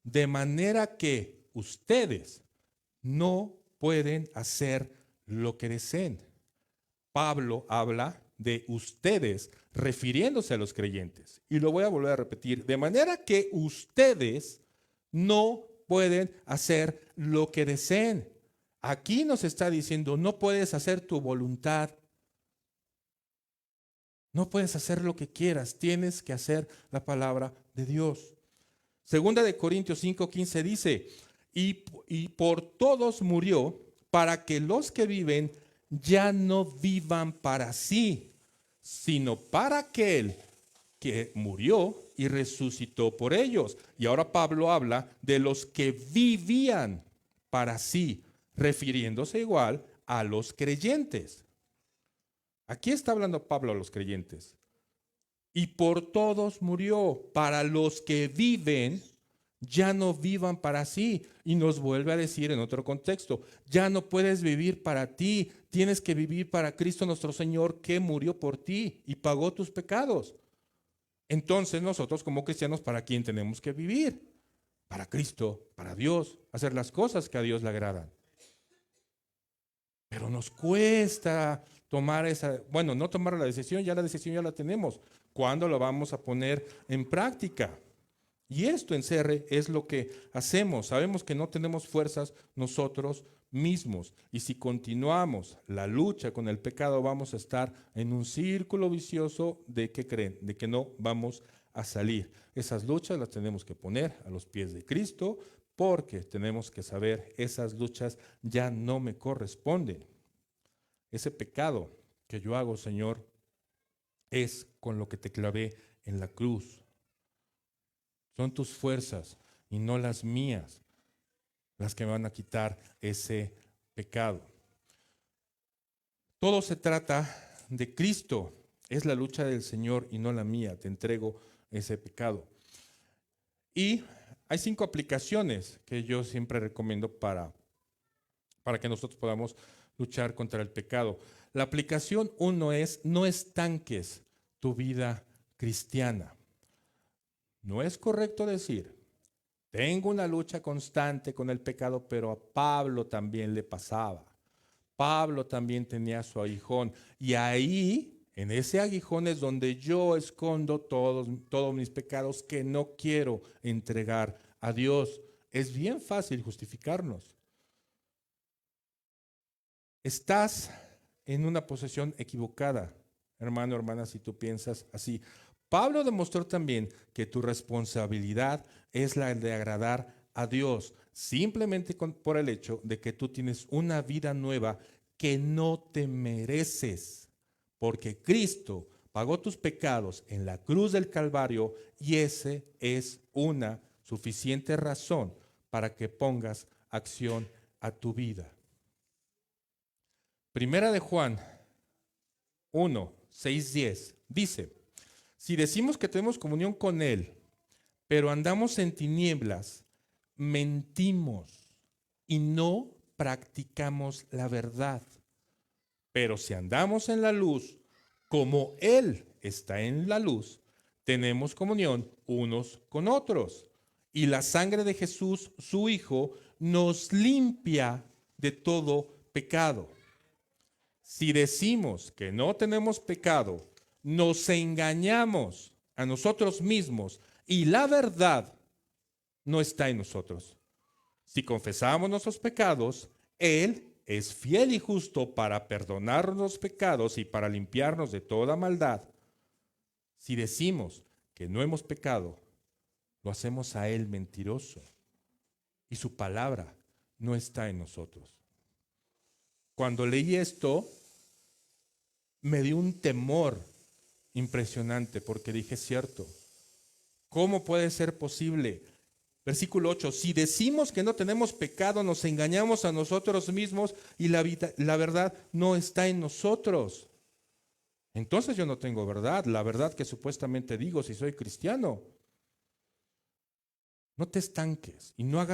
S3: de manera que ustedes no pueden hacer lo que deseen. Pablo habla de ustedes, refiriéndose a los creyentes. Y lo voy a volver a repetir, de manera que ustedes no pueden hacer lo que deseen. Aquí nos está diciendo, no puedes hacer tu voluntad. No puedes hacer lo que quieras, tienes que hacer la palabra de Dios. Segunda de Corintios 5:15 dice, y por todos murió, para que los que viven ya no vivan para sí, sino para aquel que murió y resucitó por ellos. Y ahora Pablo habla de los que vivían para sí, refiriéndose igual a los creyentes. Aquí está hablando Pablo a los creyentes. Y por todos murió, para los que viven, ya no vivan para sí. Y nos vuelve a decir en otro contexto, ya no puedes vivir para ti, tienes que vivir para Cristo nuestro Señor, que murió por ti y pagó tus pecados. Entonces nosotros como cristianos, ¿para quién tenemos que vivir? Para Cristo, para Dios, hacer las cosas que a Dios le agradan. Pero nos cuesta tomar no tomar la decisión ya la tenemos. ¿Cuándo la vamos a poner en práctica? Y esto en CR es lo que hacemos. Sabemos que no tenemos fuerzas nosotros mismos. Y si continuamos la lucha con el pecado, vamos a estar en un círculo vicioso de ¿qué creen? De que no vamos a salir. Esas luchas las tenemos que poner a los pies de Cristo, porque tenemos que saber, esas luchas ya no me corresponden. Ese pecado que yo hago, Señor, es con lo que te clavé en la cruz. Son tus fuerzas y no las mías las que me van a quitar ese pecado. Todo se trata de Cristo. Es la lucha del Señor y no la mía. Te entrego ese pecado. Y hay 5 aplicaciones que yo siempre recomiendo para que nosotros podamos luchar contra el pecado. La aplicación 1 es: no estanques tu vida cristiana. No es correcto decir, tengo una lucha constante con el pecado, pero a Pablo también le pasaba. Pablo también tenía su aguijón. Y ahí, en ese aguijón, es donde yo escondo todos mis pecados que no quiero entregar a Dios. Es bien fácil justificarnos. Estás en una posición equivocada, hermano, hermana, si tú piensas así. Pablo demostró también que tu responsabilidad es la de agradar a Dios, simplemente por el hecho de que tú tienes una vida nueva que no te mereces, porque Cristo pagó tus pecados en la cruz del Calvario, y ese es una suficiente razón para que pongas acción a tu vida. Primera de Juan 1, 6, 10 dice: si decimos que tenemos comunión con Él, pero andamos en tinieblas, mentimos y no practicamos la verdad. Pero si andamos en la luz, como Él está en la luz, tenemos comunión unos con otros. Y la sangre de Jesús, su Hijo, nos limpia de todo pecado. Si decimos que no tenemos pecado, nos engañamos a nosotros mismos y la verdad no está en nosotros. Si confesamos nuestros pecados, Él es fiel y justo para perdonarnos los pecados y para limpiarnos de toda maldad. Si decimos que no hemos pecado, lo hacemos a Él mentiroso y su palabra no está en nosotros. Cuando leí esto, me dio un temor impresionante, porque dije, cierto, ¿cómo puede ser posible? Versículo 8, si decimos que no tenemos pecado, nos engañamos a nosotros mismos y la verdad no está en nosotros. Entonces yo no tengo verdad, la verdad que supuestamente digo si soy cristiano. No te estanques y no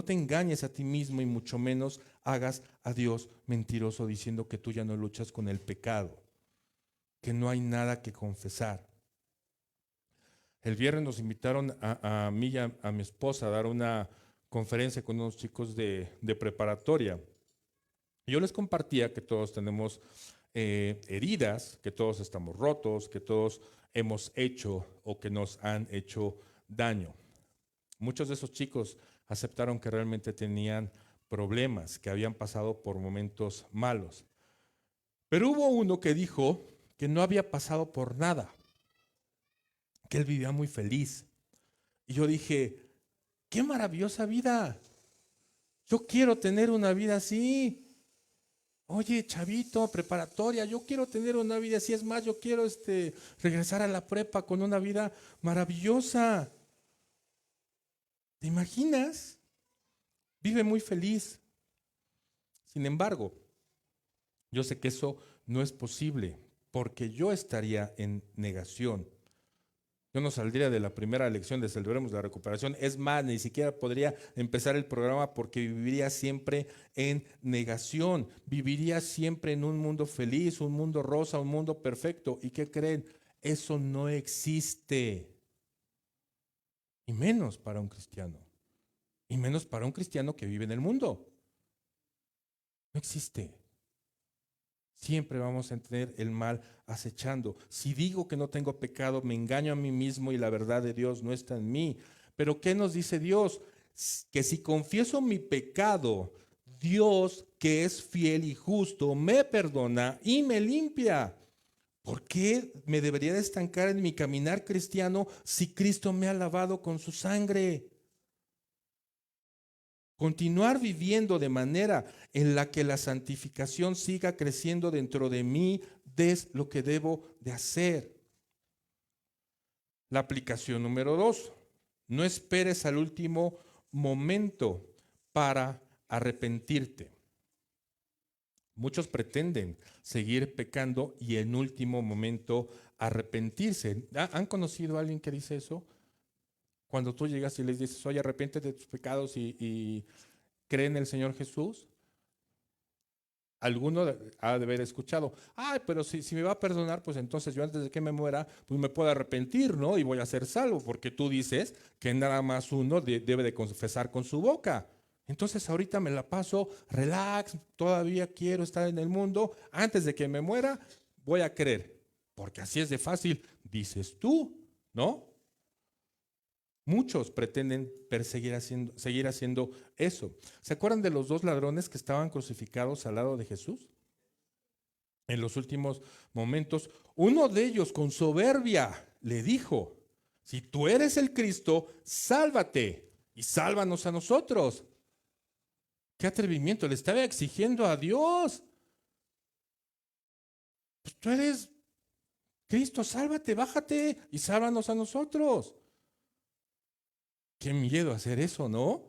S3: te engañes a ti mismo, y mucho menos hagas a Dios mentiroso diciendo que tú ya no luchas con el pecado, que no hay nada que confesar. El viernes nos invitaron a mí y a mi esposa a dar una conferencia con unos chicos de preparatoria. Yo les compartía que todos tenemos heridas, que todos estamos rotos, que todos hemos hecho o que nos han hecho daño. Muchos de esos chicos aceptaron que realmente tenían problemas, que habían pasado por momentos malos. Pero hubo uno que dijo que no había pasado por nada, que él vivía muy feliz. Y yo dije, qué maravillosa vida. Yo quiero tener una vida así. Oye, chavito, preparatoria, yo quiero tener una vida así, es más, yo quiero regresar a la prepa con una vida maravillosa. ¿Te imaginas? Vive muy feliz. Sin embargo, yo sé que eso no es posible, porque yo estaría en negación. Yo no saldría de la primera lección de Celebremos la Recuperación. Es más, ni siquiera podría empezar el programa porque viviría siempre en negación. Viviría siempre en un mundo feliz, un mundo rosa, un mundo perfecto. ¿Y qué creen? Eso no existe. Y menos para un cristiano. Y menos para un cristiano que vive en el mundo. No existe. Siempre vamos a tener el mal acechando. Si digo que no tengo pecado, me engaño a mí mismo y la verdad de Dios no está en mí. Pero ¿qué nos dice Dios? Que si confieso mi pecado, Dios, que es fiel y justo, me perdona y me limpia. ¿Por qué me debería de estancar en mi caminar cristiano si Cristo me ha lavado con su sangre? Continuar viviendo de manera en la que la santificación siga creciendo dentro de mí es lo que debo de hacer. La aplicación número 2. No esperes al último momento para arrepentirte. Muchos pretenden seguir pecando y en último momento arrepentirse. ¿Han conocido a alguien que dice eso? Cuando tú llegas y les dices, oye, arrepiéntete de tus pecados y cree en el Señor Jesús, alguno ha de haber escuchado, ay, pero si me va a perdonar, pues entonces yo antes de que me muera, pues me puedo arrepentir, ¿no? Y voy a ser salvo, porque tú dices que nada más uno debe de confesar con su boca. Entonces ahorita me la paso, relax, todavía quiero estar en el mundo, antes de que me muera, voy a creer, porque así es de fácil, dices tú, ¿no? Muchos pretenden seguir haciendo eso. ¿Se acuerdan de los dos ladrones que estaban crucificados al lado de Jesús? En los últimos momentos, uno de ellos con soberbia le dijo, si tú eres el Cristo, sálvate y sálvanos a nosotros. ¡Qué atrevimiento! Le estaba exigiendo a Dios. Pues tú eres Cristo, sálvate, bájate y sálvanos a nosotros. Qué miedo hacer eso, ¿no?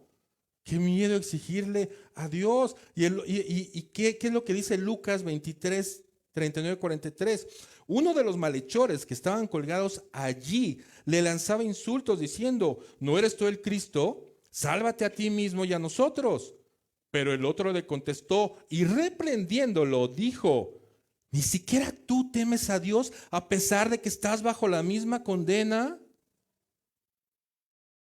S3: Qué miedo exigirle a Dios. ¿Y qué es lo que dice Lucas 23, 39, 43? Uno de los malhechores que estaban colgados allí le lanzaba insultos diciendo, ¿no eres tú el Cristo? Sálvate a ti mismo y a nosotros. Pero el otro le contestó y reprendiéndolo dijo, ¿ni siquiera tú temes a Dios a pesar de que estás bajo la misma condena?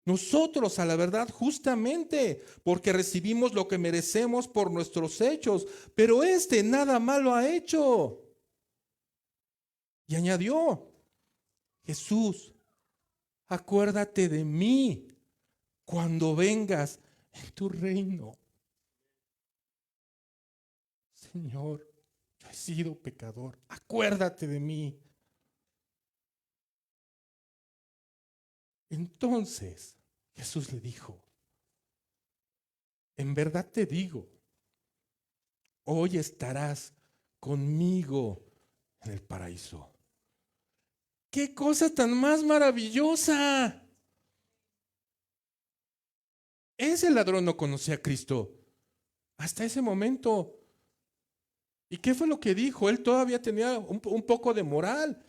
S3: Nosotros, a la verdad, justamente, porque recibimos lo que merecemos por nuestros hechos, pero este nada malo ha hecho. Y añadió, Jesús, acuérdate de mí cuando vengas en tu reino. Señor, yo he sido pecador, acuérdate de mí. Entonces Jesús le dijo, en verdad te digo, hoy estarás conmigo en el paraíso. ¡Qué cosa tan más maravillosa! Ese ladrón no conocía a Cristo hasta ese momento. ¿Y qué fue lo que dijo? Él todavía tenía un poco de moral.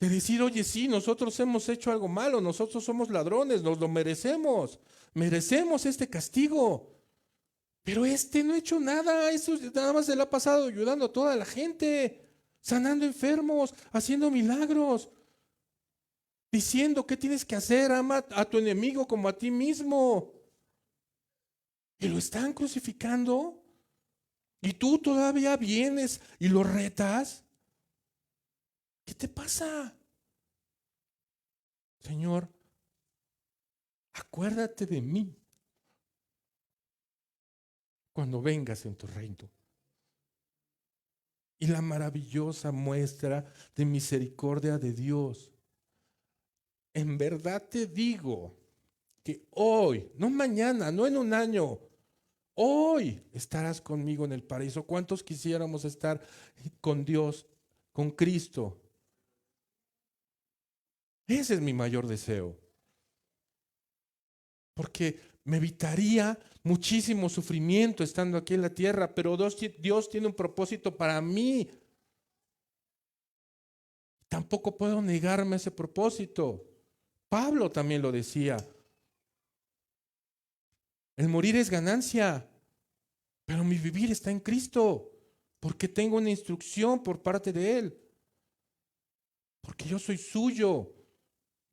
S3: De decir, oye, sí, nosotros hemos hecho algo malo, nosotros somos ladrones, nos lo merecemos, merecemos este castigo. Pero no ha hecho nada, eso nada más se le ha pasado ayudando a toda la gente, sanando enfermos, haciendo milagros, diciendo qué tienes que hacer, ama a tu enemigo como a ti mismo. Y lo están crucificando. Y tú todavía vienes y lo retas. ¿Qué te pasa? Señor, acuérdate de mí cuando vengas en tu reino. Y la maravillosa muestra de misericordia de Dios. En verdad te digo que hoy, no mañana, no en un año, Hoy estarás conmigo en el paraíso. ¿Cuántos quisiéramos estar con Dios, con Cristo? Ese es mi mayor deseo. Porque me evitaría muchísimo sufrimiento estando aquí en la tierra, pero Dios tiene un propósito para mí. Tampoco puedo negarme ese propósito. Pablo también lo decía. El morir es ganancia, pero mi vivir está en Cristo, porque tengo una instrucción por parte de Él, porque yo soy suyo.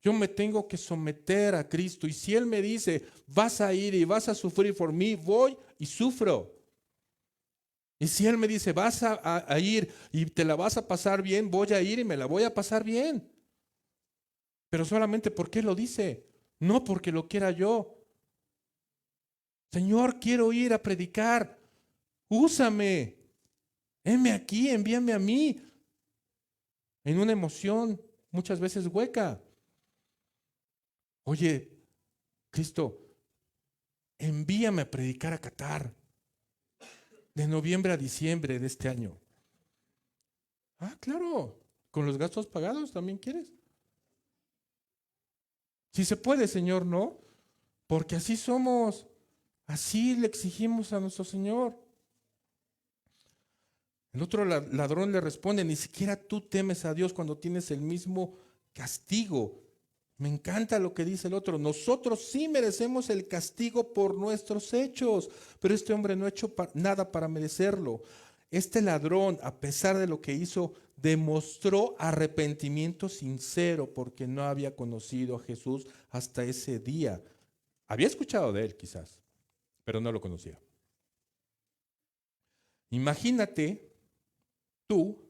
S3: Yo me tengo que someter a Cristo. Y si Él me dice, vas a ir y vas a sufrir por mí, voy y sufro. Y si Él me dice, vas a ir y te la vas a pasar bien, voy a ir y me la voy a pasar bien. Pero solamente porque Él lo dice, no porque lo quiera yo. Señor, quiero ir a predicar. Úsame. Heme aquí, envíame a mí. En una emoción muchas veces hueca. Oye, Cristo, envíame a predicar a Qatar de noviembre a diciembre de este año. Ah, claro, con los gastos pagados también quieres. Si se puede, Señor, ¿no? Porque así somos, así le exigimos a nuestro Señor. El otro ladrón le responde, ni siquiera tú temes a Dios cuando tienes el mismo castigo. Me encanta lo que dice el otro. Nosotros sí merecemos el castigo por nuestros hechos, pero este hombre no ha hecho nada para merecerlo. Este ladrón, a pesar de lo que hizo, demostró arrepentimiento sincero porque no había conocido a Jesús hasta ese día. Había escuchado de él quizás, pero no lo conocía. Imagínate tú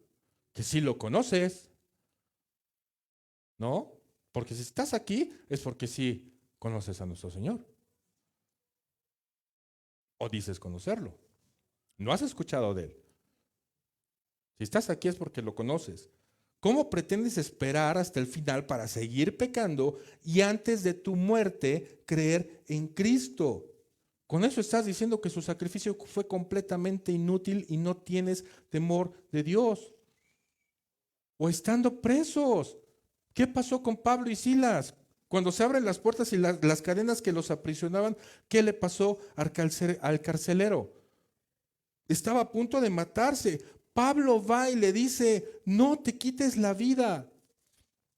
S3: que sí lo conoces, ¿no? Porque si estás aquí es porque sí conoces a nuestro Señor. O dices conocerlo. No has escuchado de Él. Si estás aquí es porque lo conoces. ¿Cómo pretendes esperar hasta el final para seguir pecando y antes de tu muerte creer en Cristo? Con eso estás diciendo que su sacrificio fue completamente inútil y no tienes temor de Dios. O estando presos. ¿Qué pasó con Pablo y Silas? Cuando se abren las puertas y las cadenas que los aprisionaban, ¿qué le pasó al carcelero? Estaba a punto de matarse. Pablo va y le dice, no te quites la vida.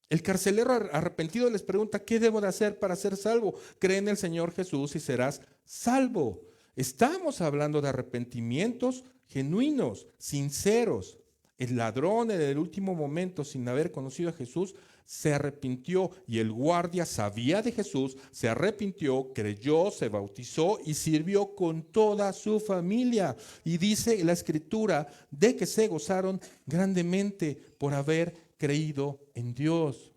S3: El carcelero arrepentido les pregunta, ¿qué debo de hacer para ser salvo? Cree en el Señor Jesús y serás salvo. Estamos hablando de arrepentimientos genuinos, sinceros. El ladrón en el último momento, sin haber conocido a Jesús, se arrepintió y el guardia sabía de Jesús, se arrepintió, creyó, se bautizó y sirvió con toda su familia. Y dice la Escritura de que se gozaron grandemente por haber creído en Dios.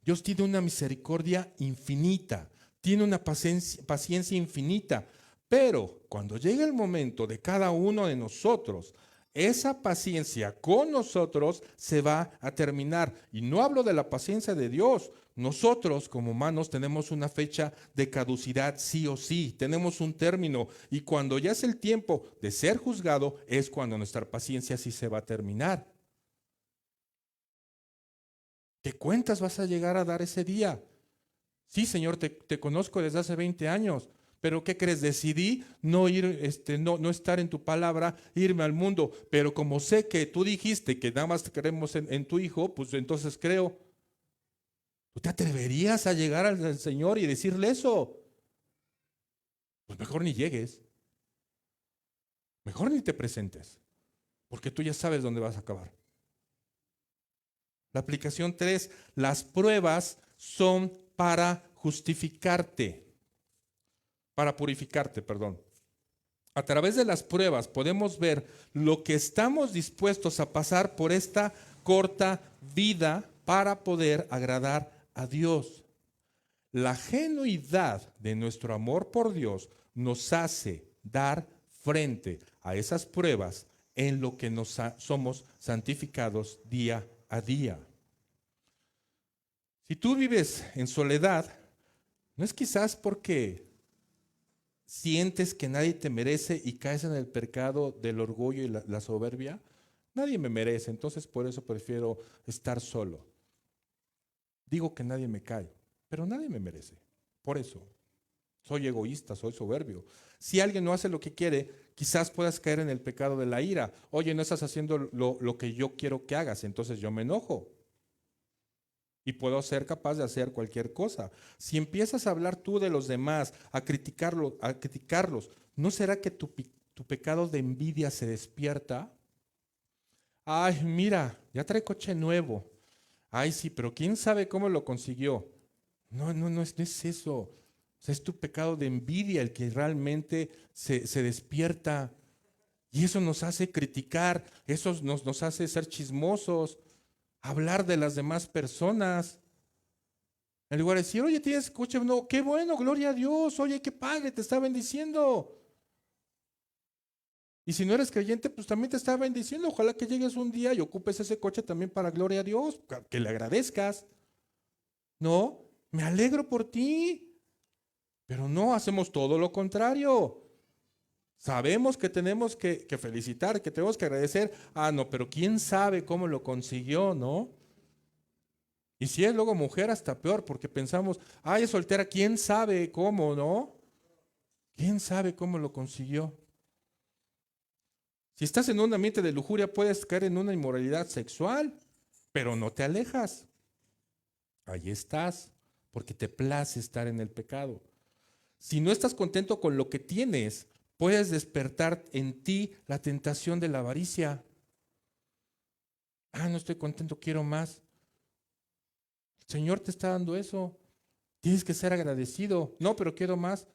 S3: Dios tiene una misericordia infinita, tiene una paciencia infinita, pero cuando llega el momento de cada uno de nosotros, esa paciencia con nosotros se va a terminar. Y no hablo de la paciencia de Dios. Nosotros como humanos tenemos una fecha de caducidad sí o sí. Tenemos un término. Y cuando ya es el tiempo de ser juzgado, es cuando nuestra paciencia sí se va a terminar. ¿Qué cuentas vas a llegar a dar ese día? Sí, Señor, te conozco desde hace 20 años. Pero ¿qué crees? Decidí no no estar en tu palabra, irme al mundo. Pero como sé que tú dijiste que nada más creemos en tu Hijo, pues entonces creo. ¿Tú te atreverías a llegar al Señor y decirle eso? Pues mejor ni llegues. Mejor ni te presentes. Porque tú ya sabes dónde vas a acabar. La aplicación 3, las pruebas son para justificarte. Para purificarte, perdón. A través de las pruebas podemos ver lo que estamos dispuestos a pasar por esta corta vida para poder agradar a Dios. La genuidad de nuestro amor por Dios nos hace dar frente a esas pruebas en lo que somos santificados día a día. Si tú vives en soledad, no es quizás porque ¿Sientes que nadie te merece y caes en el pecado del orgullo y la soberbia? Nadie me merece, entonces por eso prefiero estar solo. Digo que nadie me cae, pero nadie me merece. Por eso, soy egoísta, soy soberbio. Si alguien no hace lo que quiere, quizás puedas caer en el pecado de la ira. Oye, no estás haciendo lo que yo quiero que hagas, entonces yo me enojo. Y puedo ser capaz de hacer cualquier cosa. Si empiezas a hablar tú de los demás, a criticarlos, ¿no será que tu pecado de envidia se despierta? Ay, mira, ya trae coche nuevo. Ay, sí, pero ¿quién sabe cómo lo consiguió? No es eso. O sea, es tu pecado de envidia el que realmente se despierta. Y eso nos hace criticar, eso nos hace ser chismosos, hablar de las demás personas. En lugar de decir, oye, tienes coche nuevo, qué bueno, gloria a Dios, oye, qué padre, te está bendiciendo. Y si no eres creyente, pues también te está bendiciendo. Ojalá que llegues un día y ocupes ese coche también para gloria a Dios, que le agradezcas. No, me alegro por ti. Pero no, hacemos todo lo contrario. Sabemos que tenemos que felicitar, que tenemos que agradecer. Ah, no, pero quién sabe cómo lo consiguió, ¿no? Y si es luego mujer, hasta peor, porque pensamos, ay, es soltera, quién sabe cómo, ¿no? ¿Quién sabe cómo lo consiguió? Si estás en un ambiente de lujuria, puedes caer en una inmoralidad sexual, pero no te alejas. Ahí estás, porque te place estar en el pecado. Si no estás contento con lo que tienes, puedes despertar en ti la tentación de la avaricia. Ah, no estoy contento, quiero más. El Señor te está dando eso. Tienes que ser agradecido. No, pero quiero más.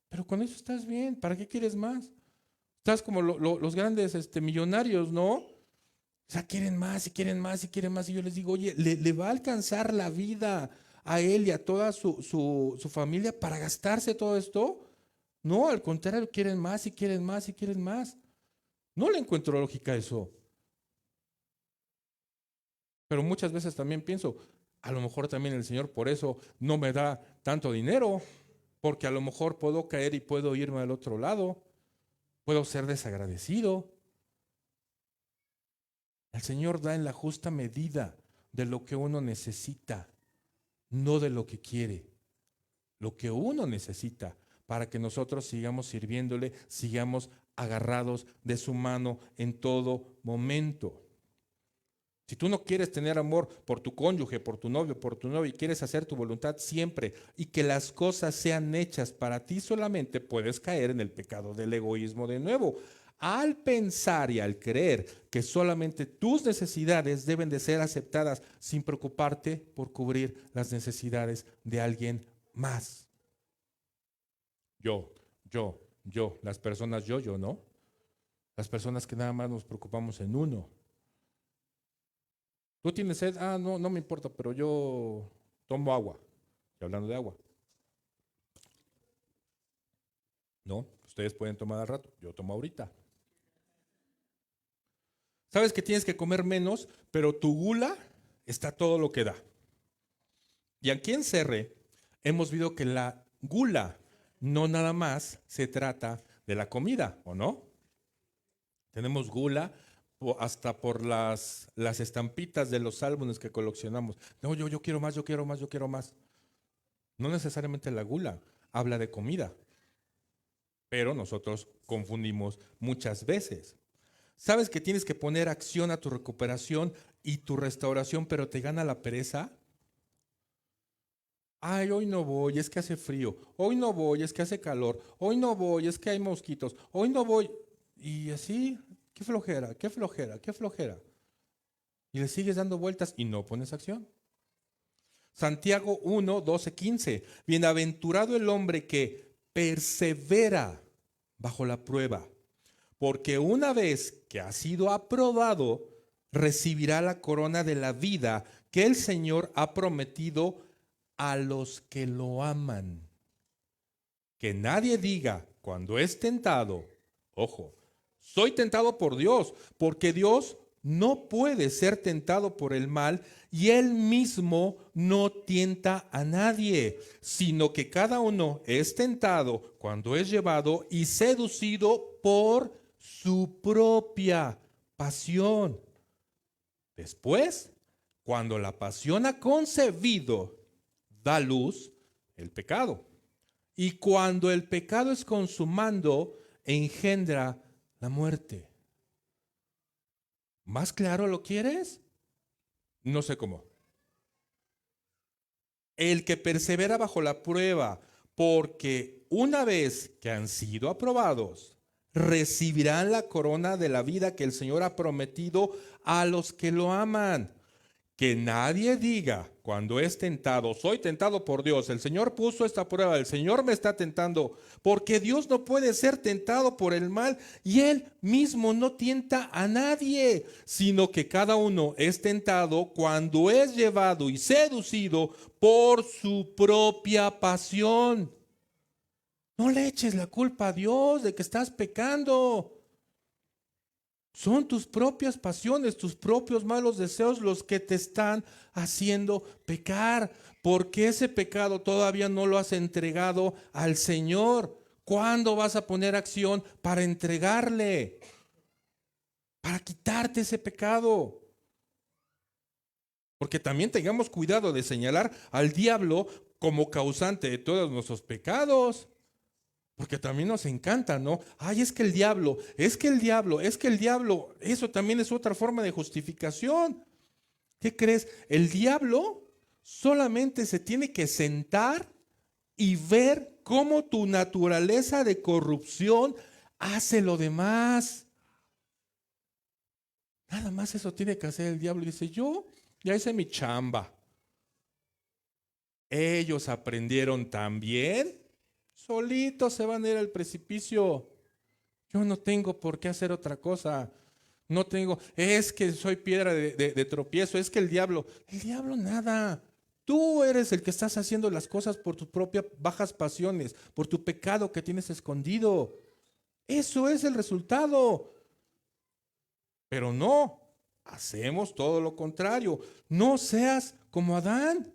S3: Pero con eso estás bien. ¿Para qué quieres más? Estás como los grandes millonarios, ¿no? O sea, quieren más y quieren más y quieren más. Y yo les digo, oye, ¿le va a alcanzar la vida a él y a toda su familia para gastarse todo esto? No, al contrario, quieren más y quieren más y quieren más. No le encuentro lógica a eso. Pero muchas veces también pienso, a lo mejor también el Señor por eso no me da tanto dinero, porque a lo mejor puedo caer y puedo irme al otro lado, puedo ser desagradecido. El Señor da en la justa medida de lo que uno necesita, no de lo que quiere, lo que uno necesita para que nosotros sigamos sirviéndole, sigamos agarrados de su mano en todo momento. Si tú no quieres tener amor por tu cónyuge, por tu novio, por tu novia y quieres hacer tu voluntad siempre y que las cosas sean hechas para ti solamente, puedes caer en el pecado del egoísmo de nuevo. Al pensar y al creer que solamente tus necesidades deben de ser aceptadas sin preocuparte por cubrir las necesidades de alguien más. Yo, las personas yo, ¿no? Las personas que nada más nos preocupamos en uno. ¿Tú tienes sed? Ah, no me importa, pero yo tomo agua. Y hablando de agua. No, ustedes pueden tomar al rato, yo tomo ahorita. Sabes que tienes que comer menos, pero tu gula está todo lo que da. Y aquí en Cerre hemos visto que la gula no nada más se trata de la comida, ¿o no? Tenemos gula hasta por las estampitas de los álbumes que coleccionamos. No, yo quiero más, yo quiero más, yo quiero más. No necesariamente la gula habla de comida, pero nosotros confundimos muchas veces. ¿Sabes que tienes que poner acción a tu recuperación y tu restauración, pero te gana la pereza? Ay, hoy no voy, es que hace frío. Hoy no voy, es que hace calor. Hoy no voy, es que hay mosquitos. Hoy no voy. Y así, qué flojera, qué flojera, qué flojera. Y le sigues dando vueltas y no pones acción. Santiago 1, 12, 15. Bienaventurado el hombre que persevera bajo la prueba, porque una vez que ha sido aprobado, recibirá la corona de la vida que el Señor ha prometido a los que lo aman. Que nadie diga cuando es tentado, ojo, soy tentado por Dios, porque Dios no puede ser tentado por el mal y él mismo no tienta a nadie, sino que cada uno es tentado cuando es llevado y seducido por su propia pasión. Después, cuando la pasión ha concebido, da luz el pecado. Y cuando el pecado es consumado, engendra la muerte. ¿Más claro lo quieres? No sé cómo. El que persevera bajo la prueba, porque una vez que han sido aprobados, recibirán la corona de la vida que el Señor ha prometido a los que lo aman. Que nadie diga cuando es tentado, soy tentado por Dios, el Señor puso esta prueba, el Señor me está tentando, porque Dios no puede ser tentado por el mal y Él mismo no tienta a nadie, sino que cada uno es tentado cuando es llevado y seducido por su propia pasión. No le eches la culpa a Dios de que estás pecando. Son tus propias pasiones, tus propios malos deseos los que te están haciendo pecar, porque ese pecado todavía no lo has entregado al Señor. ¿Cuándo vas a poner acción para entregarle? Para quitarte ese pecado. Porque también tengamos cuidado de señalar al diablo como causante de todos nuestros pecados. Porque también nos encanta, ¿no? Ay, es que el diablo, eso también es otra forma de justificación. ¿Qué crees? El diablo solamente se tiene que sentar y ver cómo tu naturaleza de corrupción hace lo demás. Nada más eso tiene que hacer el diablo. Dice, yo ya hice mi chamba. Ellos aprendieron también. Solitos se van a ir al precipicio. Yo no tengo por qué hacer otra cosa. No tengo, es que soy piedra de tropiezo, es que el diablo nada. Tú eres el que estás haciendo las cosas por tus propias bajas pasiones, por tu pecado que tienes escondido. Eso es el resultado. Pero no, hacemos todo lo contrario. No seas como Adán.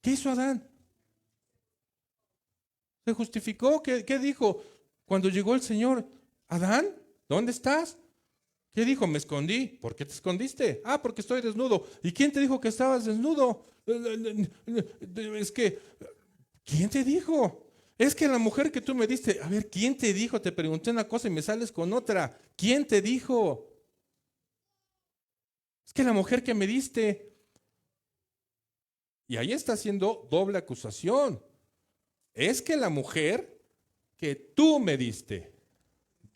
S3: ¿Qué hizo Adán? Se justificó. ¿Qué dijo? Cuando llegó el Señor, Adán, ¿dónde estás? ¿Qué dijo? Me escondí. ¿Por qué te escondiste? Ah, porque estoy desnudo. ¿Y quién te dijo que estabas desnudo? Es que, ¿quién te dijo? Es que la mujer que tú me diste, a ver, ¿quién te dijo? Te pregunté una cosa y me sales con otra. ¿Quién te dijo? Es que la mujer que me diste. Y ahí está haciendo doble acusación. Es que la mujer que tú me diste,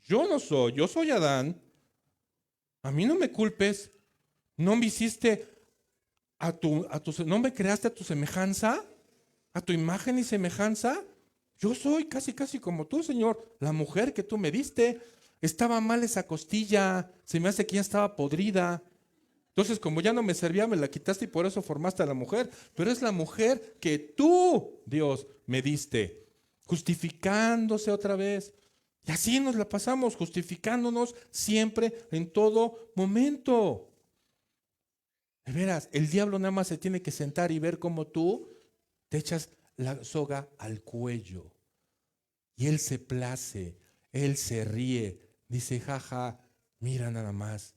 S3: yo soy Adán. A mí no me culpes. No me hiciste no me creaste a tu semejanza, a tu imagen y semejanza. Yo soy casi como tú, Señor. La mujer que tú me diste, estaba mal esa costilla, se me hace que ya estaba podrida. Entonces, como ya no me servía, me la quitaste y por eso formaste a la mujer. Pero es la mujer que tú, Dios, me diste, justificándose otra vez. Y así nos la pasamos, justificándonos siempre, en todo momento. De veras, el diablo nada más se tiene que sentar y ver cómo tú te echas la soga al cuello. Y él se place, él se ríe, dice, jaja, mira nada más.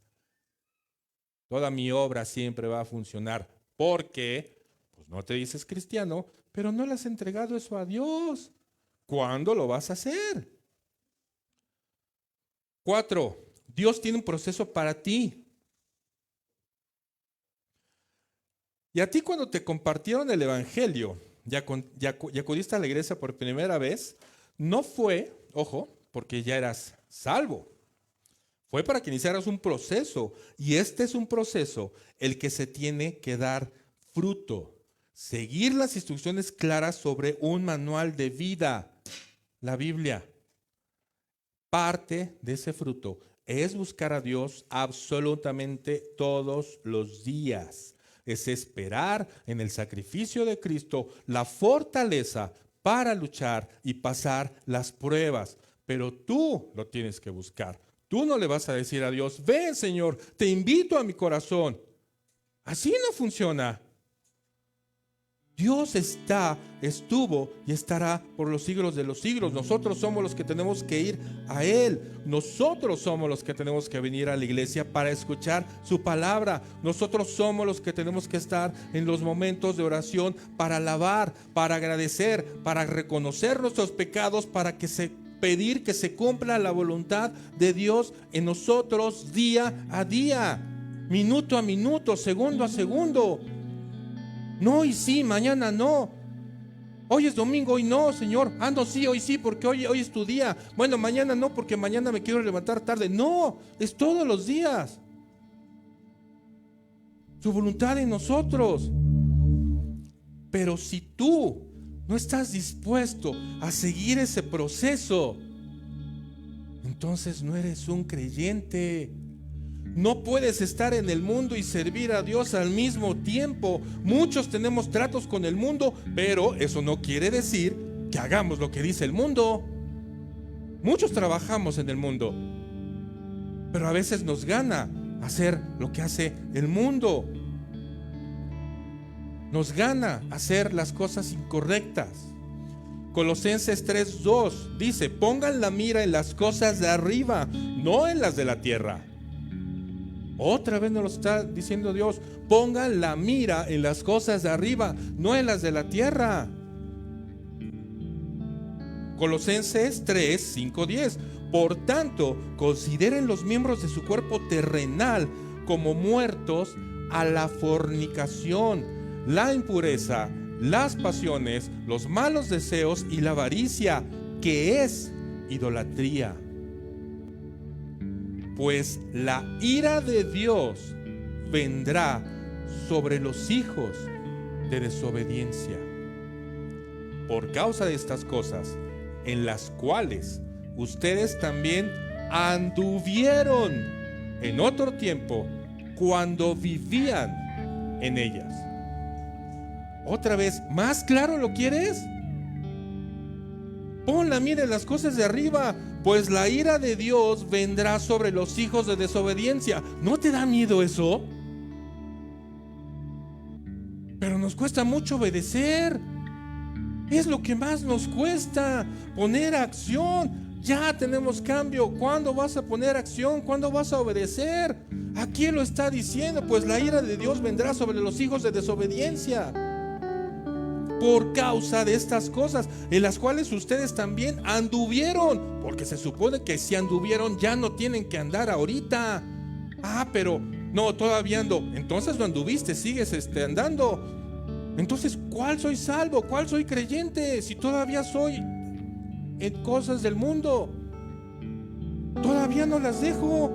S3: Toda mi obra siempre va a funcionar. Porque, pues no te dices cristiano, pero no le has entregado eso a Dios. ¿Cuándo lo vas a hacer? 4. Dios tiene un proceso para ti. Y a ti cuando te compartieron el evangelio, ya acudiste a la iglesia por primera vez, no fue, ojo, porque ya eras salvo. Fue para que iniciaras un proceso. Y este es un proceso el que se tiene que dar fruto. Seguir las instrucciones claras sobre un manual de vida, la Biblia. Parte de ese fruto es buscar a Dios absolutamente todos los días. Es esperar en el sacrificio de Cristo la fortaleza para luchar y pasar las pruebas. Pero tú lo tienes que buscar. Tú no le vas a decir a Dios, ven Señor, te invito a mi corazón. Así no funciona. Dios estuvo y estará por los siglos de los siglos. Nosotros somos los que tenemos que ir a Él. Nosotros somos los que tenemos que venir a la iglesia para escuchar su palabra. Nosotros somos los que tenemos que estar en los momentos de oración para alabar, para agradecer, para reconocer nuestros pecados, para pedir que se cumpla la voluntad de Dios en nosotros día a día, minuto a minuto, segundo a segundo. No, y sí, mañana no. Hoy es domingo, hoy no, Señor. No, sí, hoy sí, porque hoy es tu día. Bueno, mañana no, porque mañana me quiero levantar tarde. No, es todos los días. Su voluntad en nosotros. Pero si tú no estás dispuesto a seguir ese proceso, entonces no eres un creyente. No puedes estar en el mundo y servir a Dios al mismo tiempo. Muchos tenemos tratos con el mundo, pero eso no quiere decir que hagamos lo que dice el mundo. Muchos trabajamos en el mundo, pero a veces nos gana hacer lo que hace el mundo. Nos gana hacer las cosas incorrectas. Colosenses 3:2 dice: pongan la mira en las cosas de arriba, no en las de la tierra. Otra vez nos lo está diciendo Dios: pongan la mira en las cosas de arriba, no en las de la tierra. Colosenses 3:5-10: por tanto, consideren los miembros de su cuerpo terrenal como muertos a la fornicación, la impureza, las pasiones, los malos deseos y la avaricia, que es idolatría. Pues la ira de Dios vendrá sobre los hijos de desobediencia por causa de estas cosas, en las cuales ustedes también anduvieron en otro tiempo cuando vivían en ellas. Otra vez, ¿más claro lo quieres? Ponla, mira, en las cosas de arriba. Pues la ira de Dios vendrá sobre los hijos de desobediencia. ¿No te da miedo eso? Pero nos cuesta mucho obedecer. Es lo que más nos cuesta, poner acción. Ya tenemos cambio. ¿Cuándo vas a poner acción? ¿Cuándo vas a obedecer? ¿A quién lo está diciendo? Pues la ira de Dios vendrá sobre los hijos de desobediencia por causa de estas cosas, en las cuales ustedes también anduvieron, porque se supone que si anduvieron ya no tienen que andar ahorita. Pero no, todavía ando. Entonces no anduviste, sigues andando. Entonces, ¿cuál soy salvo? ¿Cuál soy creyente? Si todavía soy en cosas del mundo, todavía no las dejo.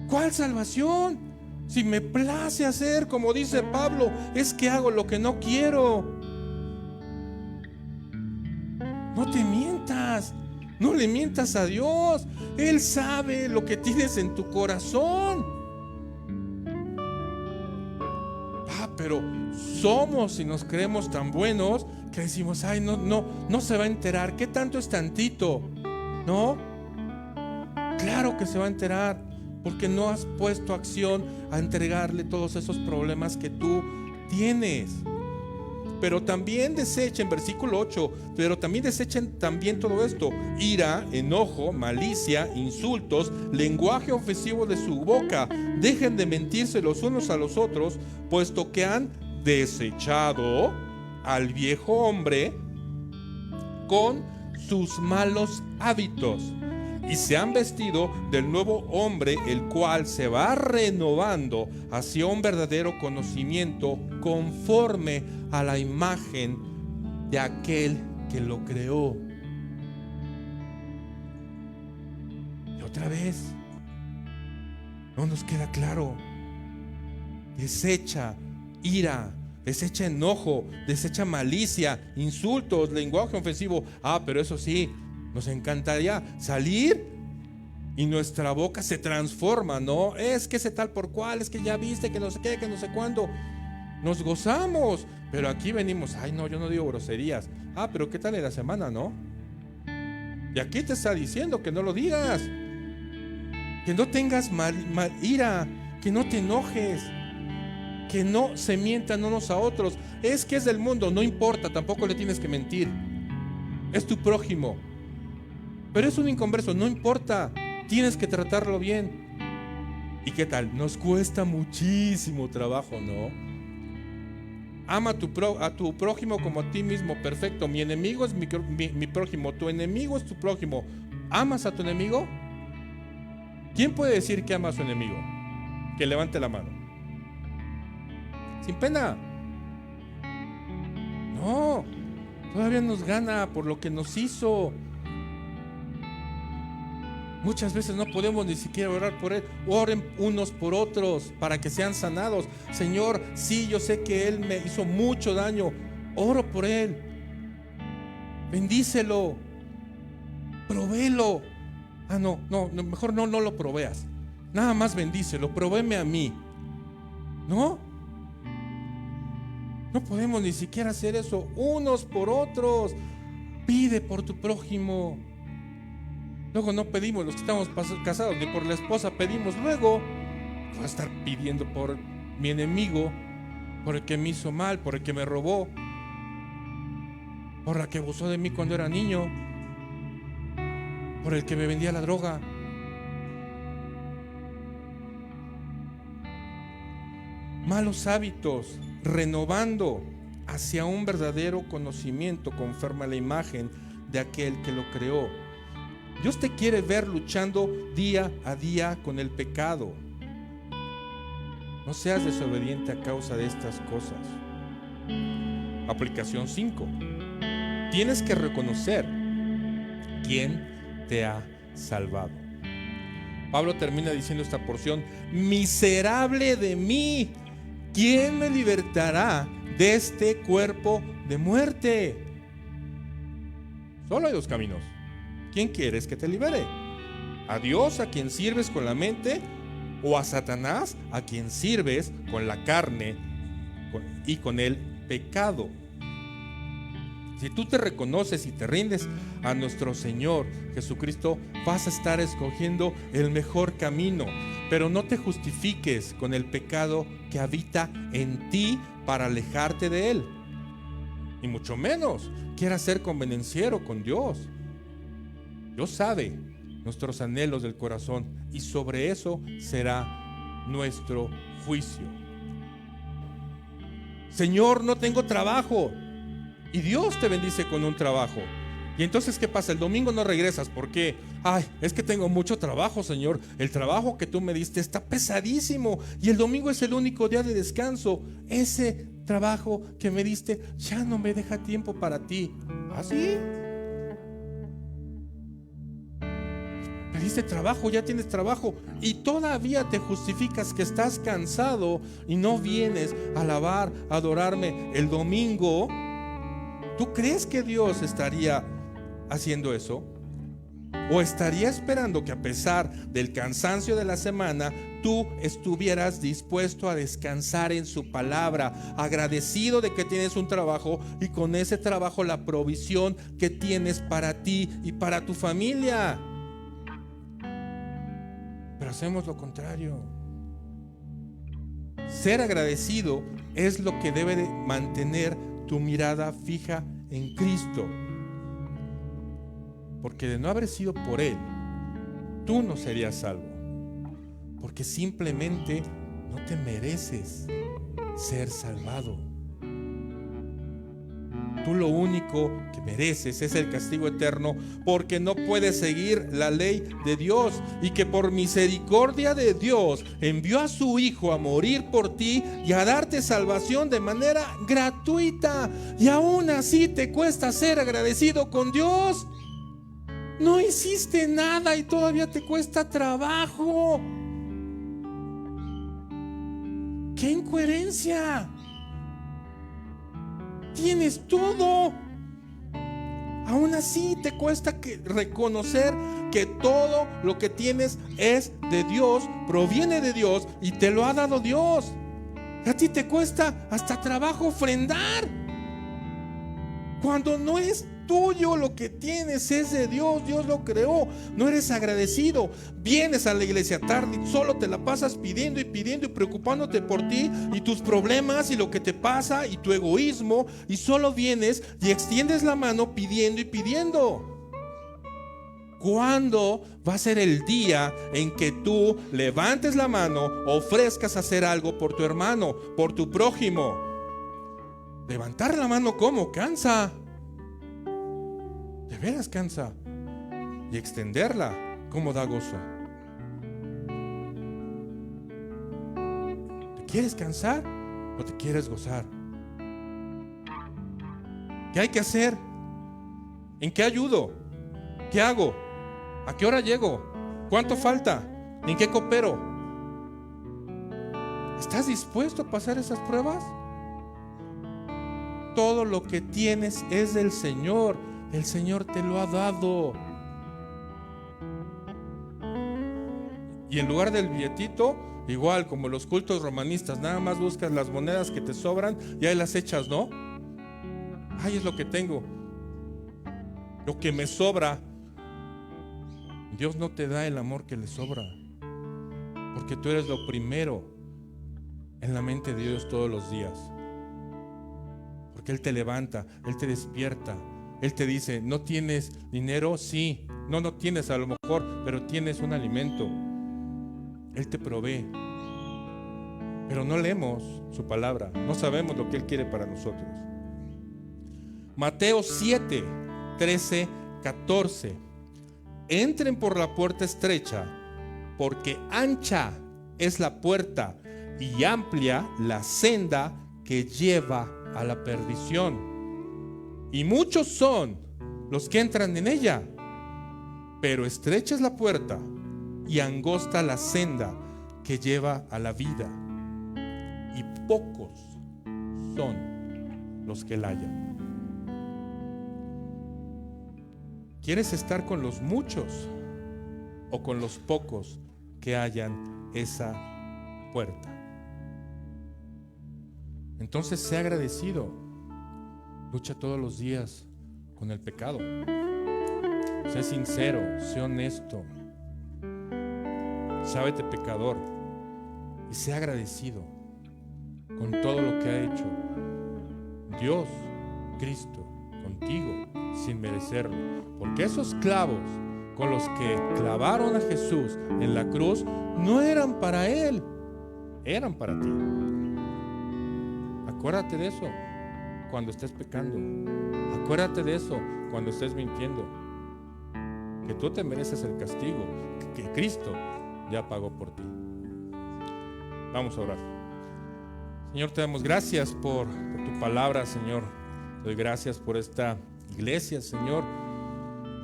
S3: ¿Cuál salvación? Si me place hacer, como dice Pablo, es que hago lo que no quiero. No te mientas, no le mientas a Dios. Él sabe lo que tienes en tu corazón. Pero somos y nos creemos tan buenos que decimos: ay, no se va a enterar. ¿Qué tanto es tantito? ¿No? Claro que se va a enterar, porque no has puesto acción a entregarle todos esos problemas que tú tienes. Pero también desechen, versículo 8, pero también desechen también todo esto: ira, enojo, malicia, insultos, lenguaje ofensivo de su boca. Dejen de mentirse los unos a los otros, puesto que han desechado al viejo hombre con sus malos hábitos y se han vestido del nuevo hombre, el cual se va renovando hacia un verdadero conocimiento conforme a la imagen de aquel que lo creó. Y otra vez, no nos queda claro. Desecha ira, desecha enojo, desecha malicia, insultos, lenguaje ofensivo. Pero eso sí, nos encantaría salir y nuestra boca se transforma, ¿no? Es que ese tal por cual, es que ya viste, que no sé qué, que no sé cuándo. Nos gozamos, pero aquí venimos: ay, no, yo no digo groserías. Pero ¿qué tal en la semana, no? Y aquí te está diciendo que no lo digas, que no tengas ira, que no te enojes, que no se mientan unos a otros. Es que es del mundo, no importa, tampoco le tienes que mentir. Es tu prójimo, pero es un inconverso, no importa, tienes que tratarlo bien. ¿Y qué tal? Nos cuesta muchísimo trabajo, ¿no? Ama a tu prójimo como a ti mismo, perfecto. Mi enemigo es mi prójimo, tu enemigo es tu prójimo. ¿Amas a tu enemigo? ¿Quién puede decir que ama a su enemigo? Que levante la mano. Sin pena. No, todavía nos gana por lo que nos hizo. Muchas veces no podemos ni siquiera orar por él. Oren unos por otros para que sean sanados. Señor, sí, yo sé que él me hizo mucho daño. Oro por él. Bendícelo. Provéelo. No, mejor no lo proveas. Nada más bendícelo, provéeme a mí. No podemos ni siquiera hacer eso unos por otros. Pide por tu prójimo. Luego no pedimos, los que estamos casados, ni por la esposa pedimos. Luego voy a estar pidiendo por mi enemigo, por el que me hizo mal, por el que me robó, por la que abusó de mí cuando era niño, por el que me vendía la droga. Malos hábitos, renovando hacia un verdadero conocimiento conforme a la imagen de aquel que lo creó. Dios te quiere ver luchando día a día con el pecado. No seas desobediente a causa de estas cosas. Aplicación 5. Tienes que reconocer quién te ha salvado. Pablo termina diciendo esta porción: miserable de mí, ¿quién me libertará de este cuerpo de muerte? Solo hay dos caminos. ¿Quién quieres que te libere? ¿A Dios, a quien sirves con la mente? ¿O a Satanás, a quien sirves con la carne y con el pecado? Si tú te reconoces y te rindes a nuestro Señor Jesucristo, vas a estar escogiendo el mejor camino. Pero no te justifiques con el pecado que habita en ti para alejarte de Él. Y mucho menos quieras ser convenenciero con Dios. Dios sabe nuestros anhelos del corazón y sobre eso será nuestro juicio. Señor, no tengo trabajo. Y Dios te bendice con un trabajo. Y entonces, ¿qué pasa? El domingo no regresas. ¿Por qué? Es que tengo mucho trabajo, Señor. El trabajo que tú me diste está pesadísimo. Y el domingo es el único día de descanso. Ese trabajo que me diste ya no me deja tiempo para ti. ¿Ah, sí? Pediste trabajo, ya tienes trabajo y todavía te justificas que estás cansado y no vienes a alabar, a adorarme el domingo. ¿Tú crees que Dios estaría haciendo eso? ¿O estaría esperando que a pesar del cansancio de la semana tú estuvieras dispuesto a descansar en su palabra, agradecido de que tienes un trabajo y con ese trabajo la provisión que tienes para ti y para tu familia? Pero hacemos lo contrario. Ser agradecido es lo que debe de mantener tu mirada fija en Cristo. Porque de no haber sido por Él, tú no serías salvo. Porque simplemente no te mereces ser salvado. Tú lo único que mereces es el castigo eterno, porque no puedes seguir la ley de Dios, y que por misericordia de Dios envió a su Hijo a morir por ti y a darte salvación de manera gratuita. Y aún así te cuesta ser agradecido con Dios. No hiciste nada y todavía te cuesta trabajo. ¡Qué incoherencia! Tienes todo. Aún así te cuesta reconocer que todo lo que tienes es de Dios, proviene de Dios y te lo ha dado Dios. A ti te cuesta hasta trabajo ofrendar, cuando no es tuyo, lo que tienes es de Dios, Dios lo creó. No eres agradecido, vienes a la iglesia tarde y solo te la pasas pidiendo y pidiendo y preocupándote por ti y tus problemas y lo que te pasa y tu egoísmo, y solo vienes y extiendes la mano pidiendo y pidiendo. ¿Cuándo va a ser el día en que tú levantes la mano, ofrezcas hacer algo por tu hermano, por tu prójimo? Levantar la mano, ¿cómo? Cansa. De veras cansa. Y extenderla, ¿cómo da gozo? ¿Te quieres cansar o te quieres gozar? ¿Qué hay que hacer? ¿En qué ayudo? ¿Qué hago? ¿A qué hora llego? ¿Cuánto falta? ¿En qué coopero? ¿Estás dispuesto a pasar esas pruebas? Todo lo que tienes es del Señor. El Señor te lo ha dado. Y en lugar del billetito, igual como los cultos romanistas, nada más buscas las monedas que te sobran y ahí las echas, ¿no? Ay, es lo que tengo. Lo que me sobra. Dios no te da el amor que le sobra, porque tú eres lo primero en la mente de Dios todos los días. Porque Él te levanta, Él te despierta, Él te dice, ¿no tienes dinero? Sí. No tienes a lo mejor, pero tienes un alimento. Él te provee. Pero no leemos su palabra, no sabemos lo que Él quiere para nosotros. Mateo 7, 13, 14. Entren por la puerta estrecha, porque ancha es la puerta y amplia la senda que lleva a la perdición. Y muchos son los que entran en ella, pero estrecha es la puerta y angosta la senda que lleva a la vida, y pocos son los que la hallan. ¿Quieres estar con los muchos o con los pocos que hallan esa puerta? Entonces, sé agradecido. Lucha todos los días con el pecado. Sé sincero, sé honesto. Sábete pecador y sé agradecido con todo lo que ha hecho Dios, Cristo, contigo, sin merecerlo. Porque esos clavos con los que clavaron a Jesús en la cruz no eran para Él, eran para ti. Acuérdate de eso cuando estés pecando. Acuérdate de eso cuando estés mintiendo. Que tú te mereces el castigo que Cristo ya pagó por ti. Vamos a orar. Señor, te damos gracias por tu palabra, Señor. Te doy gracias por esta iglesia, Señor,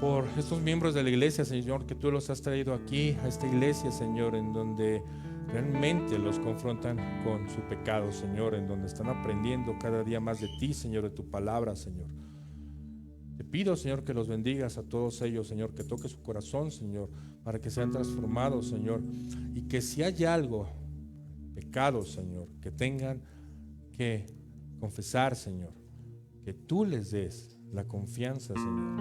S3: por estos miembros de la iglesia, Señor, que tú los has traído aquí a esta iglesia, Señor, en donde realmente los confrontan con su pecado, Señor, en donde están aprendiendo cada día más de ti, Señor, de tu palabra, Señor. Te pido, Señor, que los bendigas a todos ellos, Señor, que toque su corazón, Señor, para que sean transformados, Señor, y que si hay algo, pecado, Señor, que tengan que confesar, Señor, que tú les des la confianza, Señor,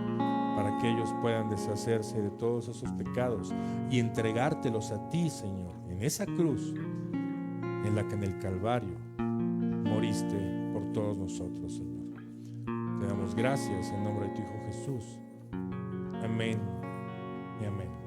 S3: para que ellos puedan deshacerse de todos esos pecados y entregártelos a ti, Señor, en esa cruz en la que en el Calvario moriste por todos nosotros, Señor. Te damos gracias en nombre de tu Hijo Jesús. Amén y amén.